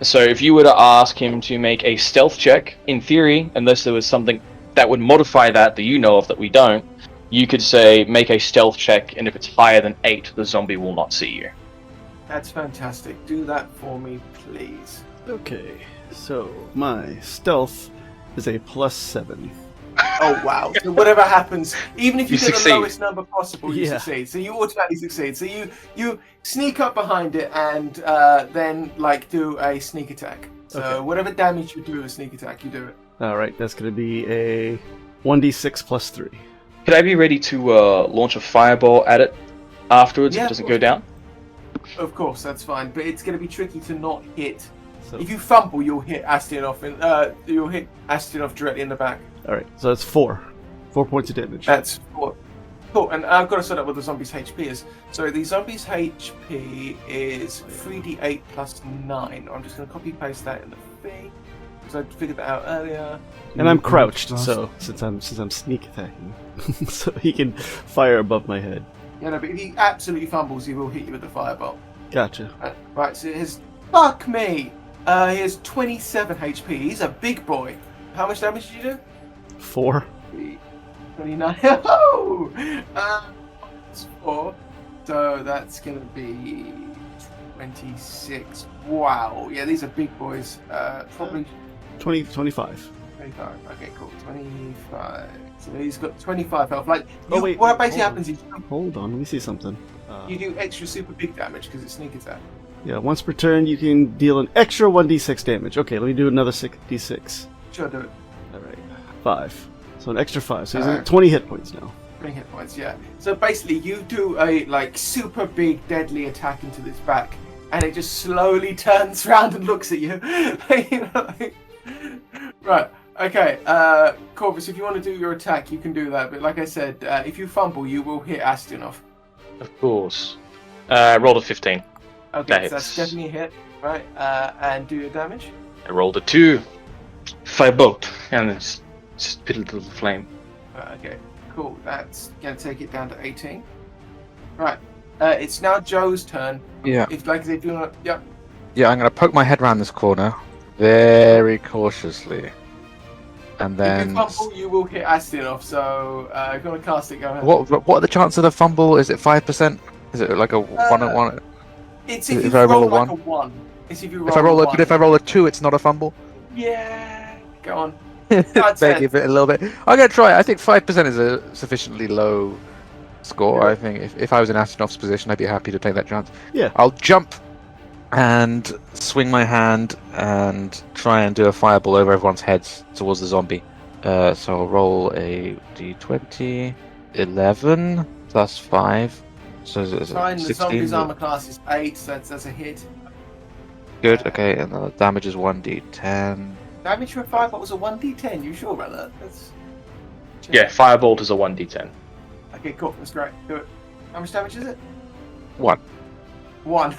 So if you were to ask him to make a stealth check, in theory, unless there was something that would modify that you know of that we don't, you could say make a stealth check, and if it's higher than 8, the zombie will not see you. That's fantastic. Do that for me, please. Okay, so my stealth is a +7. Oh wow! So whatever happens, even if you, You get succeed. the lowest number possible, you Yeah. succeed. So you automatically succeed. So you sneak up behind it and then like do a sneak attack. So Okay. whatever damage you do with a sneak attack, you do it. All right, that's going to be a 1d6 plus 3. Could I be ready to launch a fireball at it afterwards if Yeah, it of doesn't course. go down? Of course, that's fine. But it's going to be tricky to not hit. So, If you fumble, you'll hit Astionov, and you'll hit Astionov directly in the back. all right, so that's 4. 4 points of damage. That's cool. Cool, and I've got to set up what the zombie's HP is. So the zombie's HP is 3d8 plus 9. I'm just going to copy paste that in the thing because I figured that out earlier. And I'm crouched, so since I'm sneak attacking, so he can fire above my head. Yeah, no, but if he absolutely fumbles, he will hit you with the fireball. Gotcha. Right, so his fuck me. He has 27 HP. He's a big boy. How much damage did you do? 4. 29. Oh! That's 4. So that's going to be 26. Wow. Yeah, these are big boys. Probably 25. 25. Okay, cool. 25. So he's got 25 health. Like, Oh, wait, what basically hold on. happens is Hold on, let me see something. you do extra super big damage because it's sneak attack. Yeah, once per turn you can deal an extra 1d6 damage. Okay, let me do another 6d6. Sure, do it. Alright. 5. So an extra 5. So he's Alright. at 20 hit points now. 20 hit points, yeah. So basically, you do a like super big deadly attack into this back, and it just slowly turns around and looks at you. You know, like- right. Okay. Corvus, if you want to do your attack, you can do that. But like I said, if you fumble, you will hit Astionov. Of course. Rolled a 15. Okay, That so that's hits. definitely a hit. Right. And do your damage. I rolled a 2. Firebolt. And it's just a little flame. Okay. Cool. That's gonna take it down to 18. Right. It's now Joe's turn. Yeah. If you want to, yep. Yeah, I'm going to poke my head around this corner very cautiously. And If then... you fumble, you will hit Astionov. So if you want to cast it, go ahead. What are the chances of a fumble? Is it 5%? Is it like a 1-on-1? It's if if you I roll a like one? a 1. It's if you roll If I roll a but if I roll a 2, it's not a fumble? Yeah. Go on. That's Maybe it. a little bit. I'm going to try it. I think 5% is a sufficiently low score. Yeah. I think if I was in Astanov's position, I'd be happy to take that chance. Yeah. I'll jump and swing my hand and try and do a fireball over everyone's heads towards the zombie. So I'll roll a d20, 11 plus 5. So it's Fine. The 16. zombie's armor class is 8. So that's a hit. Good. Okay, and the damage is 1d10. Damage for a 5. What was a 1d10? You sure about that? That's. Yeah, Firebolt is a 1d10. Okay. Cool. That's great. Do it. How much damage is it? 1. 1.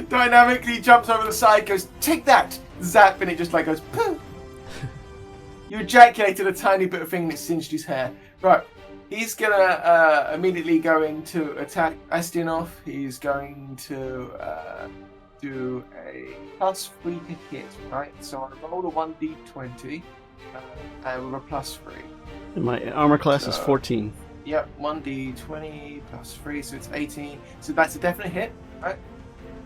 Dynamically jumps over the side, goes, take that! Zap, and it just like goes, poof! You ejaculated a tiny bit of thing and it singed his hair. Right. He's gonna immediately go into attack Astionov. He's going to do a +3 to hit, right? So I roll a 1d20 with a +3. And my armor class is So- 14. Yep, 1d20 +3, so it's 18. So that's a definite hit, right?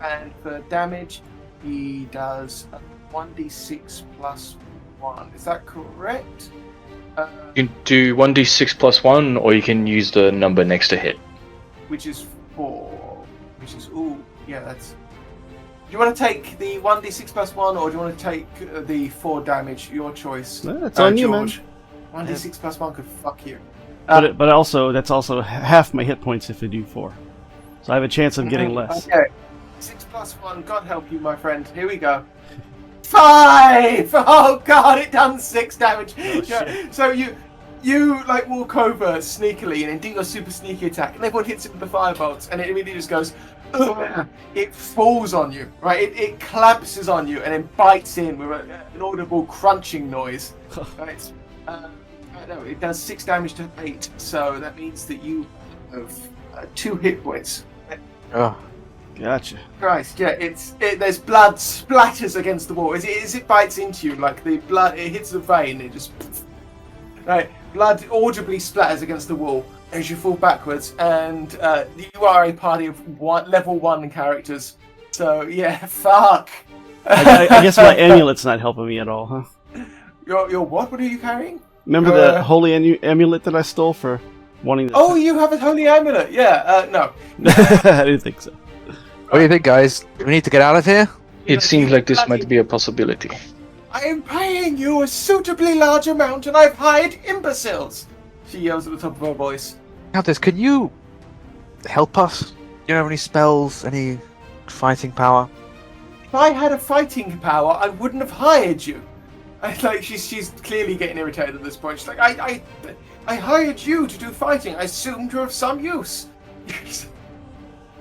And for damage, he does a 1d6 plus 1. Is that correct? You can do 1d6 plus 1, or you can use the number next to hit. Which is 4. Which is, ooh, yeah, that's... Do you want to take the 1d6 plus 1, or do you want to take the 4 damage? Your choice. That's on you, man. George. 1d6 plus 1 could fuck you. But also, that's also half my hit points if I do 4. So I have a chance of getting less. Okay. 6 plus 1, God help you, my friend. Here we go. 5! Oh god, it done 6 damage. Yeah, so you like walk over sneakily and then do your super sneaky attack, and everyone hits it with the firebolts, and it immediately just goes. Ugh. It falls on you, right? It collapses on you and then bites in with an audible crunching noise. Right? No, it does 6 damage to 8, so that means that you have 2 hit points. Oh, Gotcha. Christ, yeah, there's blood splatters against the wall. As it bites into you, like the blood, it hits the vein, it just... Right, blood audibly splatters against the wall as you fall backwards, and you are a party of level 1 characters. So, yeah, fuck. I guess my amulet's not helping me at all, huh? Your what? What are you carrying? Remember the holy amulet that I stole for wanting to... Oh, you have a holy amulet. Yeah. No. I didn't think so. What do you think, guys? Do we need to get out of here? It seems like this might be a possibility. I am paying you a suitably large amount, and I've hired imbeciles. She yells at the top of her voice. Countess, can you help us? Do you have any spells, any fighting power? If I had a fighting power, I wouldn't have hired you. She's clearly getting irritated at this point. She's like, I hired you to do fighting. I assumed you're of some use.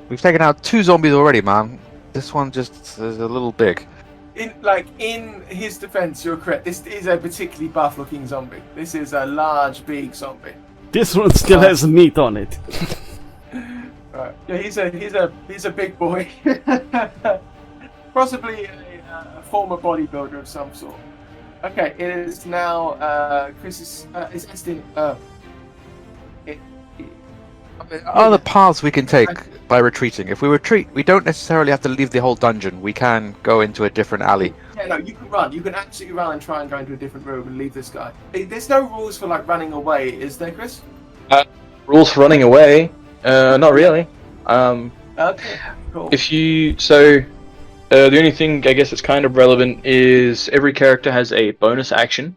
We've taken out 2 zombies already, man. This one just is a little big. In his defense, you're correct. This is a particularly buff-looking zombie. This is a large, big zombie. This one still has meat on it. Right. Yeah, he's a big boy. Possibly a former bodybuilder of some sort. Okay, it is now Chris's. Is Estin? Are the paths we can take by retreating? If we retreat, we don't necessarily have to leave the whole dungeon. We can go into a different alley. Yeah, no, you can run. You can absolutely run and try and go into a different room and leave this guy. There's no rules for running away, is there, Chris? Rules for running away? Not really. Okay, cool. The only thing I guess that's kind of relevant is every character has a bonus action,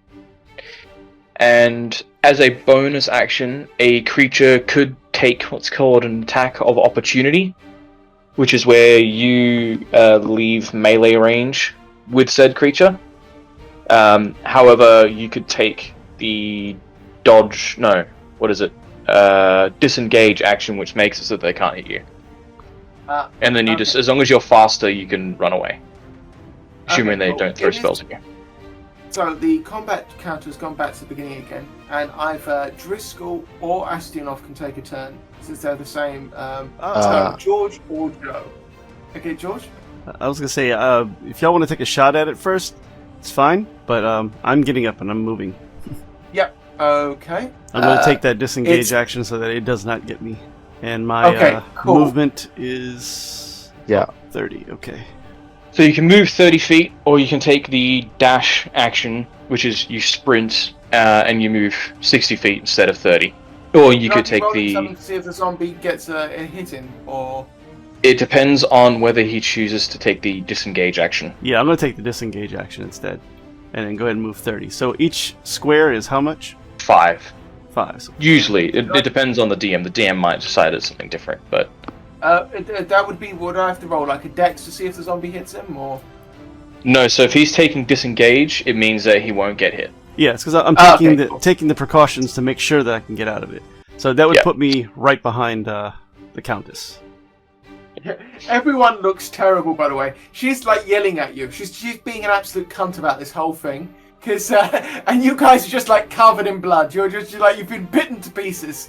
and as a bonus action, a creature could take what's called an attack of opportunity, which is where you leave melee range with said creature. However, you could take the disengage action, which makes it so that they can't hit you. And then you just, as long as you're faster, you can run away. Assuming they don't throw spells at you. So the combat counter has gone back to the beginning again, and either Driscoll or Astionov can take a turn, since they're the same. George or Joe. Okay, George? I was going to say, if y'all want to take a shot at it first, it's fine, but I'm getting up and I'm moving. Yep, okay. I'm going to take that disengage action so that it does not get me. And my movement is 30, okay. So you can move 30 feet, or you can take the dash action, which is you sprint and you move 60 feet instead of 30. Or you could take the... to see if the zombie gets a hit in, or... It depends on whether he chooses to take the disengage action. Yeah, I'm going to take the disengage action instead. And then go ahead and move 30. So each square is how much? 5. 5. So Usually. It depends on the DM. The DM might decide it's something different, but... that would be, would I have to roll like a dex to see if the zombie hits him, or? No, so if he's taking disengage, it means that he won't get hit. Yeah, it's because I'm taking the precautions to make sure that I can get out of it. So that would put me right behind the Countess. Everyone looks terrible, by the way. She's yelling at you. She's being an absolute cunt about this whole thing. Cause and you guys are just covered in blood. You're just you've been bitten to pieces.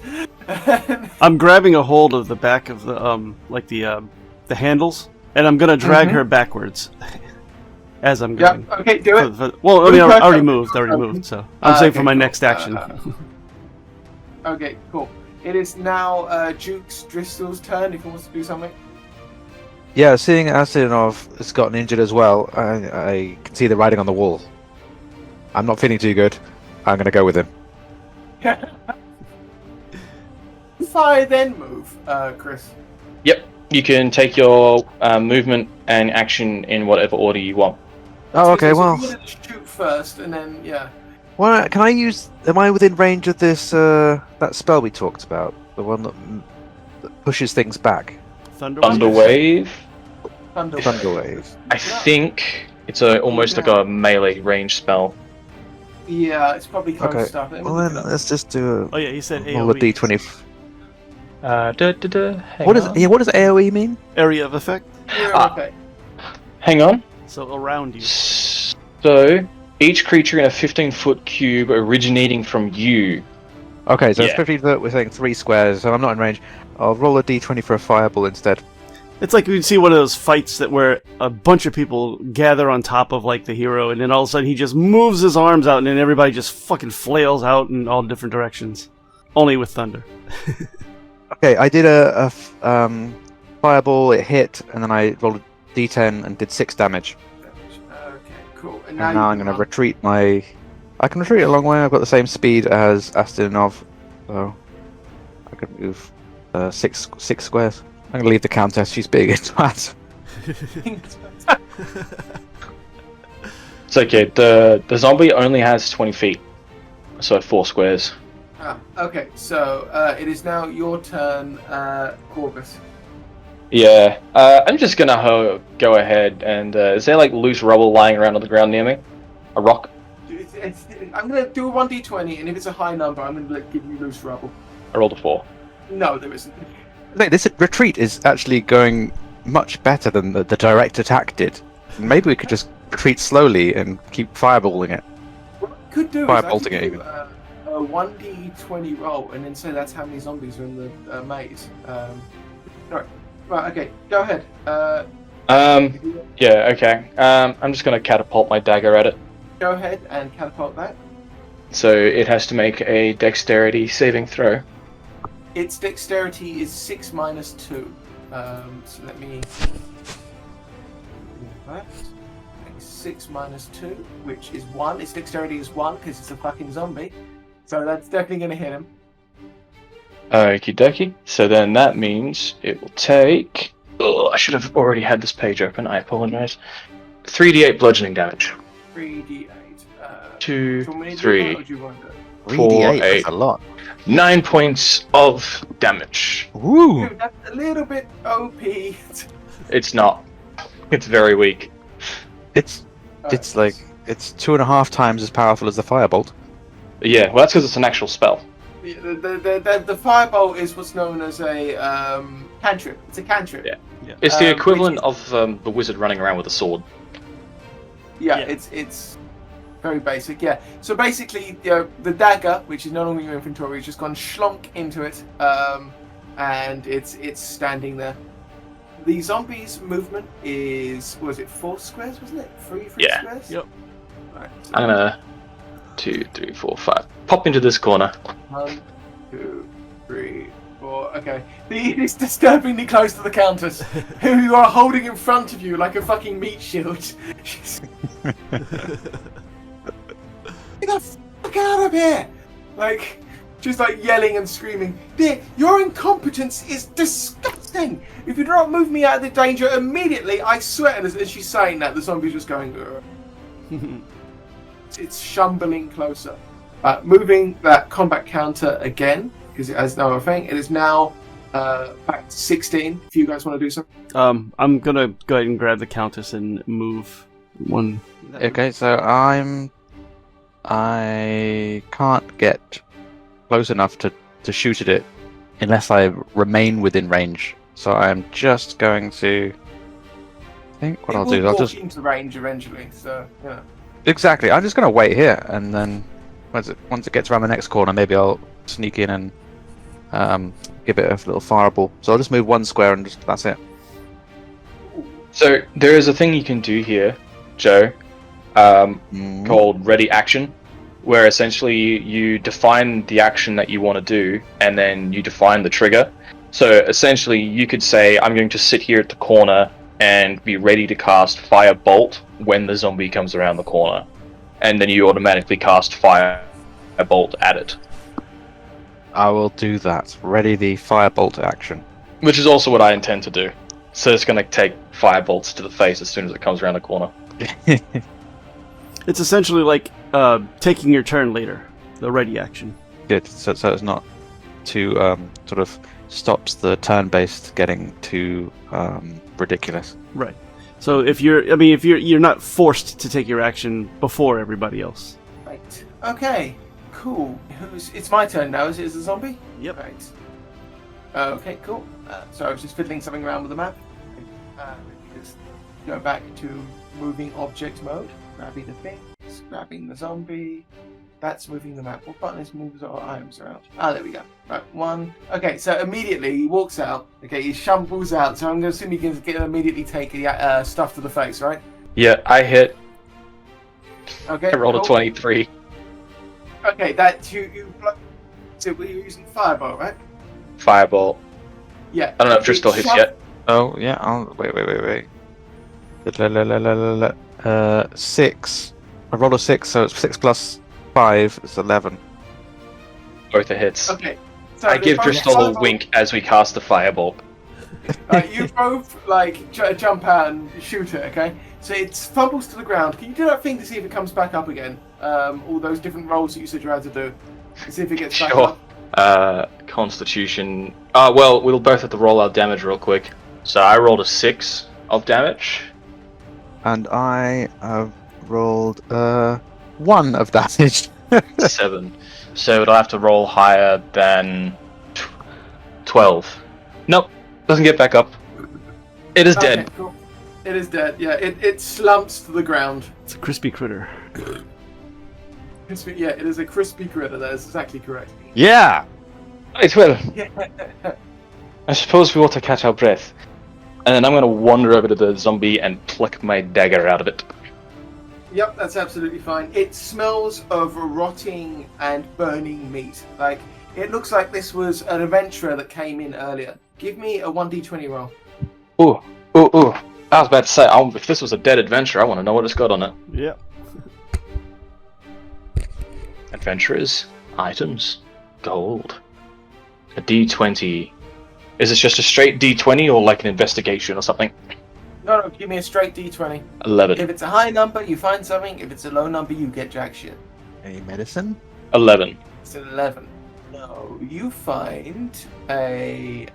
I'm grabbing a hold of the back of the handles, and I'm gonna drag her backwards as I'm going. Yeah. Okay, do it. I already moved. So I'm saying for my next action. Okay, cool. It is now Duke's Driscoll's turn if he wants to do something. Yeah, seeing Astinov has gotten injured as well, I can see the writing on the wall. I'm not feeling too good. I'm going to go with him. Fire then move, Chris. Yep, you can take your movement and action in whatever order you want. Oh, okay, well... You want to shoot first, and then, Well, can I use... Am I within range of this, that spell we talked about? The one that pushes things back? Thunderwave? Thunderwave. I think it's almost like a melee range spell. Yeah, it's probably close stuff. Well then, let's just do a... Oh yeah, he said AoE. Roll a d20. What does AoE mean? Area of effect. Hang on. So around you. So, each creature in a 15-foot cube originating from you. Okay, so it's 15 foot, we're saying 3 squares, so I'm not in range. I'll roll a d20 for a fireball instead. It's like we'd see one of those fights where a bunch of people gather on top of the hero, and then all of a sudden he just moves his arms out, and then everybody just fucking flails out in all different directions. Only with thunder. Okay, I did a fireball, it hit, and then I rolled a d10 and did 6 damage. Okay, cool. And now I'm going to retreat my I can retreat a long way. I've got the same speed as Astinov, so I can move six squares. I'm gonna leave the Countess. She's big. It's bad. It's okay. The zombie only has 20 feet, so 4 squares. Okay, so it is now your turn, Corvus. Yeah. I'm just gonna go ahead and is there like loose rubble lying around on the ground near me? A rock? I'm gonna do a 1d20, and if it's a high number, I'm gonna give you loose rubble. I rolled a 4. No, there isn't. Wait, this retreat is actually going much better than the direct attack did. Maybe we could just retreat slowly and keep fireballing it. What I could do Firebolting is it even. a 1d20 roll, and then say that's how many zombies are in the maze. Right, okay, go ahead. Yeah, okay. I'm just gonna catapult my dagger at it. Go ahead and catapult that. So it has to make a dexterity saving throw. Its dexterity is 6 minus 2. So let me... 6 minus 2, which is 1. Its dexterity is 1 because it's a fucking zombie. So that's definitely going to hit him. Okie dokie. So then that means it will take... Oh, I should have already had this page open. I apologize. 3d8 bludgeoning damage. 3d8. 2, do you want me to do 3, that, or do you want to do it? 3d8, 8. that's a lot. 9 points of damage. Woo! Dude, that's a little bit OP. It's not. It's very weak. It's like it's 2.5 times as powerful as the firebolt. Yeah, well that's because it's an actual spell. The firebolt is what's known as a cantrip. It's a cantrip. Yeah. It's the equivalent of the wizard running around with a sword. Yeah, it's very basic. Yeah. So basically, the dagger, which is no longer in your inventory, has just gone schlonk into it, and it's standing there. The zombie's movement was it 4 squares? Wasn't it 3 Yeah. squares? Yep. Right. So I'm gonna 2, 3, 4, 5. Pop into this corner. 1, 2, 3, 4. Okay. It is disturbingly close to the Countess, who you are holding in front of you like a fucking meat shield. Get the fuck out of here! Like, just like yelling and screaming. Dear, your incompetence is disgusting! If you do not move me out of the danger immediately, I swear. And as she's saying that, the zombie's just going. It's shumbling closer. Moving that combat counter again, because it has no other thing. It is now back to 16. If you guys want to do something. I'm gonna go ahead and grab the Countess and move one. Okay, so I can't get close enough to shoot at it unless I remain within range. So I'm just going to think what I'll do is I'll just into range eventually. So yeah. exactly. I'm just going to wait here, and then once it gets around the next corner, maybe I'll sneak in and give it a little fireball. So I'll just move 1 square and that's it. So there is a thing you can do here, Joe, called ready action, where essentially you define the action that you want to do, and then you define the trigger. So essentially you could say, I'm going to sit here at the corner and be ready to cast Firebolt when the zombie comes around the corner. And then you automatically cast Firebolt at it. I will do that. Ready the firebolt action. Which is also what I intend to do. So it's going to take Firebolts to the face as soon as it comes around the corner. It's essentially like taking your turn later, the ready action. Good. So it's not too sort of stops the turn-based getting too ridiculous. Right. So if you're not forced to take your action before everybody else. Right. Okay. Cool. It's my turn now. Is it the zombie? Yep. Right. Okay. Cool. So I was just fiddling something around with the map. Let me just go back to moving object mode. Grabbing the thing. Grabbing the zombie. That's moving the map. What button is moves our items around? Ah, there we go. Right, 1. Okay, so immediately he walks out. Okay, he shambles out. So I'm going to assume he can immediately take the stuff to the face, right? Yeah, I hit. Okay. I rolled a 23. Okay, that you. So we're using fireball, right? Firebolt. Yeah. I don't know if Driscoll hits yet. Oh yeah. Wait. 6. I rolled a 6, so it's 6 plus 5, it's 11. Both are hits. Okay. So I they give both Bristol a fumble. wink as we cast the fireball. You both jump out and shoot it. Okay. So it fumbles to the ground. Can you do that thing to see if it comes back up again? All those different rolls that you said you had to do. To see if it gets back Sure. up. Constitution. Well, we'll both have to roll our damage real quick. So I rolled a 6 of damage. And I have rolled 1 of damage. 7. So it'll have to roll higher than 12. Nope, doesn't get back up. It is Okay, dead. cool. It is dead. Yeah, it slumps to the ground. It's a crispy critter. Crispy, yeah, it is a crispy critter. That is exactly correct. Yeah! Right, well, Yeah. I suppose we ought to catch our breath. And then I'm going to wander over to the zombie and pluck my dagger out of it. Yep, that's absolutely fine. It smells of rotting and burning meat. Like, it looks like this was an adventurer that came in earlier. Give me a 1d20 roll. Ooh. I was about to say, if this was a dead adventure, I want to know what it's got on it. Yeah. Adventurers, items, gold. A D20. Is this just a straight D20 or like an investigation or something? No, give me a straight d20. 11. If it's a high number, you find something. If it's a low number, you get jack shit. Any medicine? 11. It's an 11. No, you find a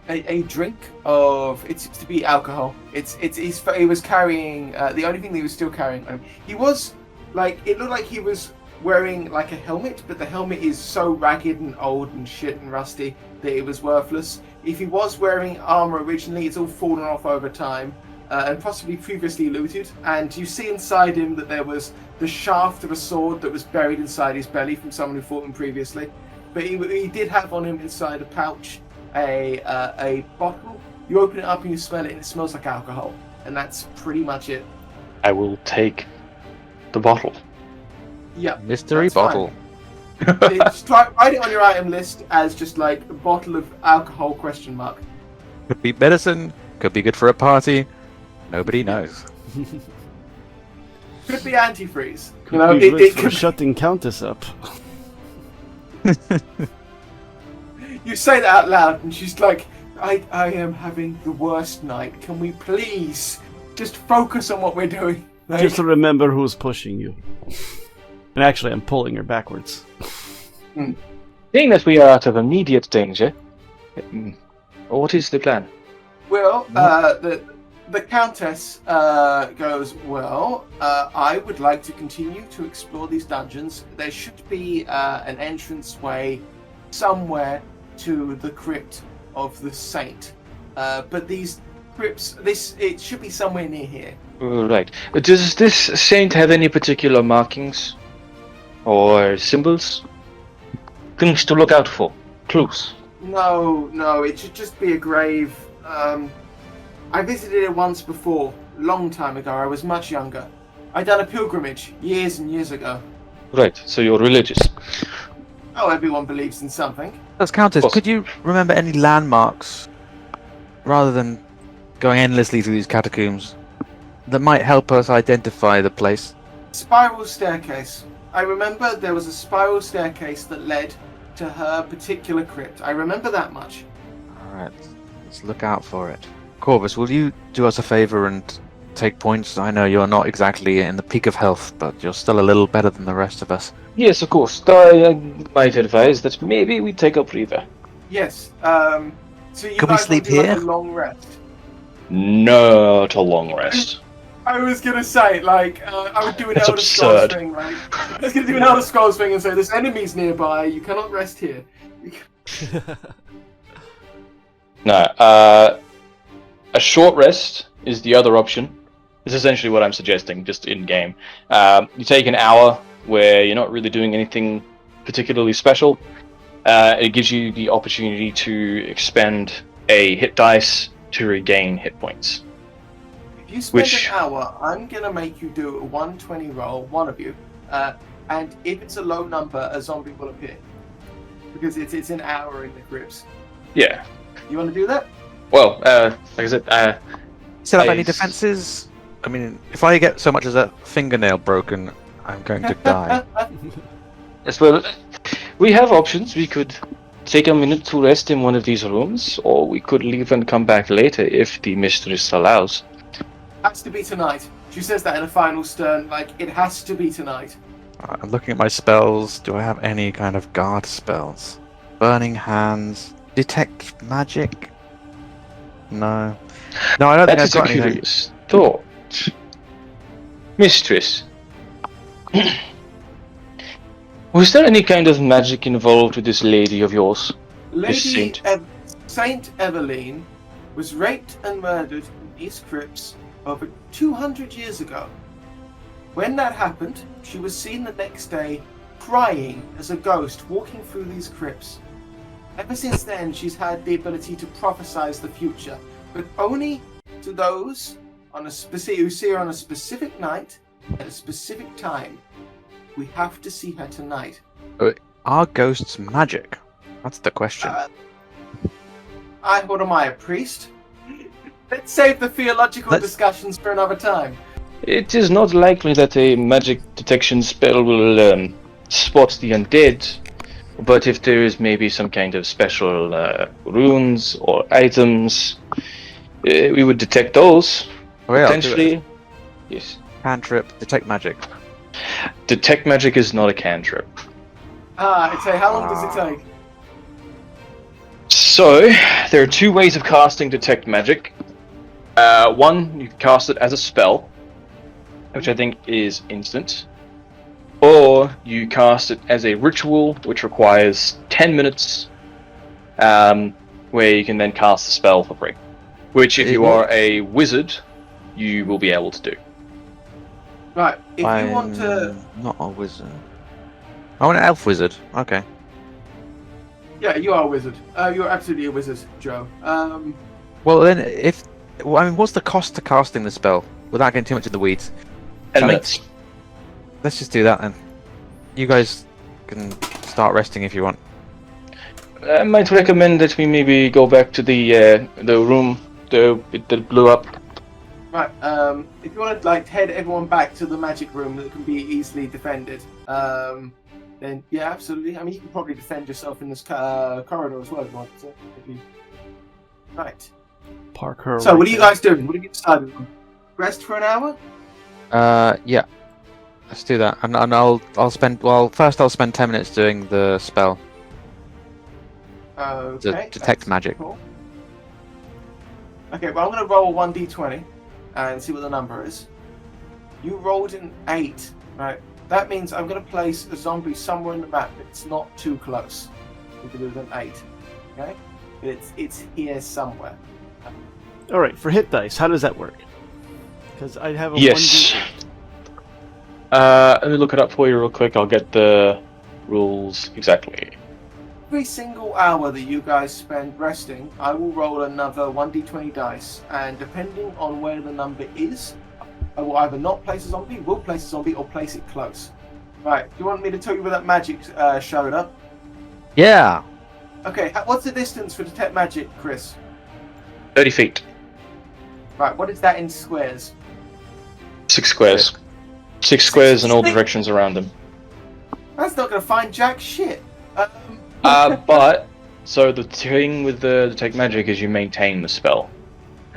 drink of, it seems to be alcohol. He was carrying, the only thing that he was still carrying on him. He was, like, it looked like he was wearing like a helmet, but the helmet is so ragged and old and shit and rusty that it was worthless. If he was wearing armor originally, it's all fallen off over time. And possibly previously looted, and you see inside him that there was the shaft of a sword that was buried inside his belly from someone who fought him previously. But he did have on him inside a pouch a bottle. You open it up and you smell it, and it smells like alcohol. And that's pretty much it. I will take the bottle. Yeah. Mystery that's bottle. Just write it on your item list as just like a bottle of alcohol ? Could be medicine, could be good for a party. Nobody knows. Could be antifreeze. Could You know, be good it for could. shutting Countess up. You say that out loud, and she's like, I am having the worst night. Can we please just focus on what we're doing? Like, Just remember who's pushing you. And actually, I'm pulling her backwards. Seeing that we are out of immediate danger, what is the plan? well, the Countess goes, well, I would like to continue to explore these dungeons. There should be an entranceway somewhere to the crypt of the saint. But these crypts, it should be somewhere near here. Right. Does this saint have any particular markings? Or symbols? Things to look out for? Clues? No, it should just be a grave. I visited it once before, long time ago. I was much younger. I'd done a pilgrimage years and years ago. Right, so you're religious. Oh, everyone believes in something. That's Countess. Awesome. Could you remember any landmarks, rather than going endlessly through these catacombs, that might help us identify the place? Spiral staircase. I remember there was a spiral staircase that led to her particular crypt. I remember that much. Alright, let's look out for it. Corvus, will you do us a favor and take points? I know you're not exactly in the peak of health, but you're still a little better than the rest of us. Yes, of course. I might advise that maybe we take a breather. Yes. So you Can we guys sleep want to do, like, here? a long rest. Not a long rest. I was gonna say, like, I would do an That's Elder Scrolls absurd. thing, right? I was gonna do an Elder Scrolls thing and say, there's enemies nearby, you cannot rest here. No, a short rest is the other option. It's essentially what I'm suggesting, just in-game. You take an hour where you're not really doing anything particularly special. It gives you the opportunity to expend a hit dice to regain hit points. If you spend Which- an hour, I'm gonna make you do a 120 roll, one of you, and if it's a low number, a zombie will appear. Because it's an hour in the crypts. Yeah. You wanna do that? Well, like I said, Still have any Nice. defenses? I mean, if I get so much as a fingernail broken, I'm going to die. As well, we have options. We could take a minute to rest in one of these rooms, or we could leave and come back later if the mistress allows. Has to be tonight. She says that in a final stern, like, it has to be tonight. I'm looking at my spells. Do I have any kind of guard spells? Burning Hands. Detect Magic? No. No, I don't think That I've is a got anything. curious thought. Mistress, was there any kind of magic involved with this lady of yours? Lady Saint. Saint Everline was raped and murdered in these crypts over 200 years ago. When that happened, she was seen the next day crying as a ghost walking through these crypts. Ever since then, she's had the ability to prophesize the future, but only to those who see her on a specific night at a specific time. We have to see her tonight. Are ghosts magic? That's the question. What am I, a priest? Let's save the theological Let's- discussions for another time. It is not likely that a magic detection spell will spot the undead, but if there is maybe some kind of special runes or items, we would detect those. Oh, yeah, I'll do it. Potentially, yes. Cantrip, detect magic. Detect magic is not a cantrip. I'd say, how long does it take? So, there are two ways of casting detect magic. One, you can cast it as a spell, which I think is instant. Or you cast it as a ritual, which requires 10 minutes, where you can then cast the spell for free. Which, if you are a wizard, you will be able to do. Right, if I'm you want to... not a wizard. Oh, an elf wizard. Okay. Yeah, you are a wizard. You're absolutely a wizard, Joe. Well, then, what's the cost to casting the spell? Without getting too much in the weeds. 10 minutes. Let's just do that then. You guys can start resting if you want. I might recommend that we maybe go back to the room that blew up. Right, if you want to head everyone back to the magic room that can be easily defended, then yeah, absolutely. I mean, you can probably defend yourself in this corridor as well if you want to. Right. Park her. So, right what are you there. guys doing? What have you decided on? Rest for an hour? Yeah. Let's do that. And I'll spend. Well, first I'll spend 10 minutes doing the spell. Okay. Detect that's magic. Cool. Okay, well, I'm going to roll 1d20 and see what the number is. You rolled an 8, right? That means I'm going to place a zombie somewhere in the map that's not too close. If it is an 8, okay? It's here somewhere. All right, for hit dice, how does that work? Because I have a Yes. 1d8. Let me look it up for you real quick. I'll get the rules exactly. Every single hour that you guys spend resting, I will roll another 1d20 dice, and depending on where the number is, I will either not place a zombie, will place a zombie, or place it close. Right, do you want me to tell you where that magic showed up? Yeah. Okay, what's the distance for detect magic, Chris? 30 feet. Right, what is that in squares? 6 squares. 6 squares in all directions around them. That's not going to find jack shit. But, so the thing with the detect magic is you maintain the spell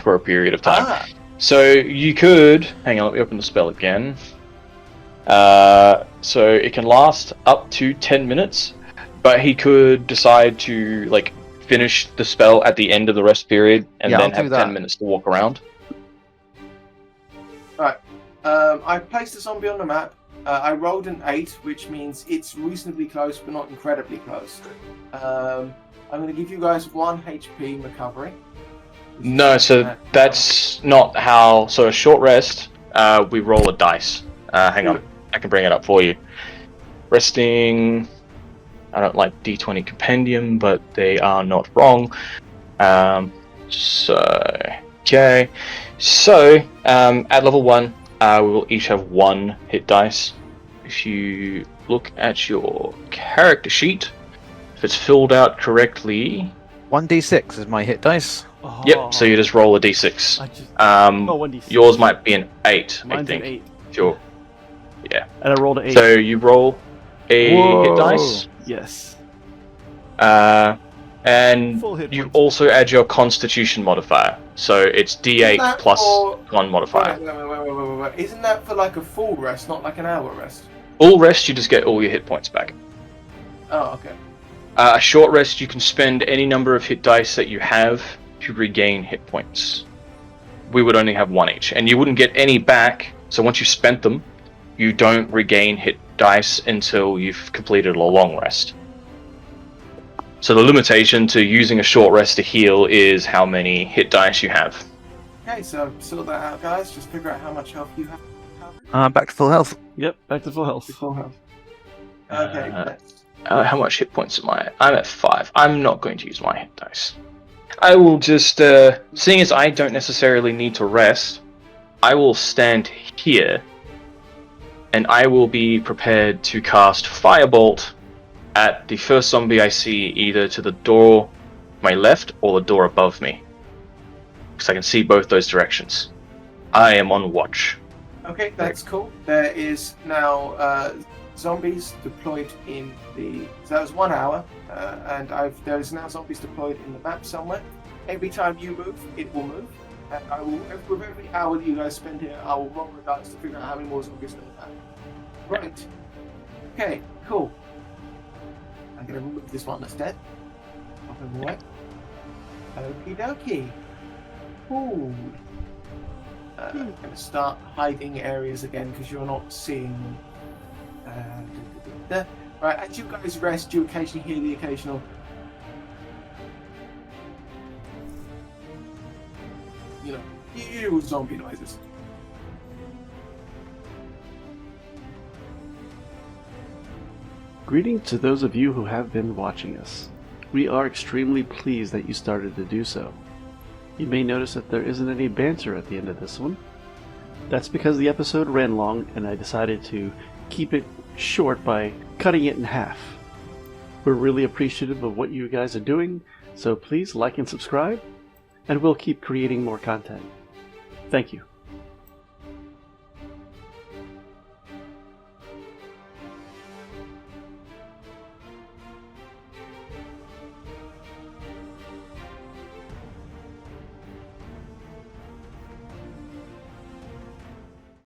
for a period of time. Ah, So you could, hang on, let me open the spell again. So it can last up to 10 minutes, but he could decide to finish the spell at the end of the rest period and Yeah, then I'll do have that. 10 minutes to walk around. right. I placed a zombie on the map. I rolled an 8, which means it's reasonably close, but not incredibly close. I'm going to give you guys 1 HP recovery. No, so that's not how. So a short rest, we roll a dice. Hang on, I can bring it up for you. Resting. I don't like D20 compendium, but they are not wrong. Okay. So at level 1, we will each have 1 hit dice. If you look at your character sheet, if it's filled out correctly. 1d6 is my hit dice. Oh, Yep, so you just roll a d6. I just, 1d6. Yours might be an 8, I Mine's think. an 8. If you're, yeah. And I rolled an 8. So you roll a hit dice. Yes. And Full hit you points. also add your Constitution modifier. So it's D8 Isn't that plus for- con modifier. Wait. Isn't that for like a full rest, not like an hour rest? Full rest, you just get all your hit points back. Oh, okay. A short rest, you can spend any number of hit dice that you have to regain hit points. We would only have one each, and you wouldn't get any back. So once you spent them, you don't regain hit dice until you've completed a long rest. So the limitation to using a short rest to heal is how many hit dice you have. Okay, so sort that out, guys. Just figure out how much health you have. Back to full health. Yep, back to full health. Full health. Okay. Next. How much hit points am I at? I'm at 5. I'm not going to use my hit dice. I will just, seeing as I don't necessarily need to rest, I will stand here, and I will be prepared to cast Firebolt at the first zombie I see, either to the door my left or the door above me. Because I can see both those directions. I am on watch. Okay, that's cool. There is now zombies deployed in the. So that was 1 hour, and there is now zombies deployed in the map somewhere. Every time you move, it will move. And I will, with every hour you guys spend here, I will roll the dice to figure out how many more zombies there are. Right. Okay, cool. I'm gonna remove this one that's dead. Pop him away. Okie dokie. Cool. I'm gonna start hiding areas again because you're not seeing them. Right, as you guys rest, you occasionally hear the occasional. You know, usual zombie noises. Greetings to those of you who have been watching us. We are extremely pleased that you started to do so. You may notice that there isn't any banter at the end of this one. That's because the episode ran long and I decided to keep it short by cutting it in half. We're really appreciative of what you guys are doing, so please like and subscribe, and we'll keep creating more content. Thank you.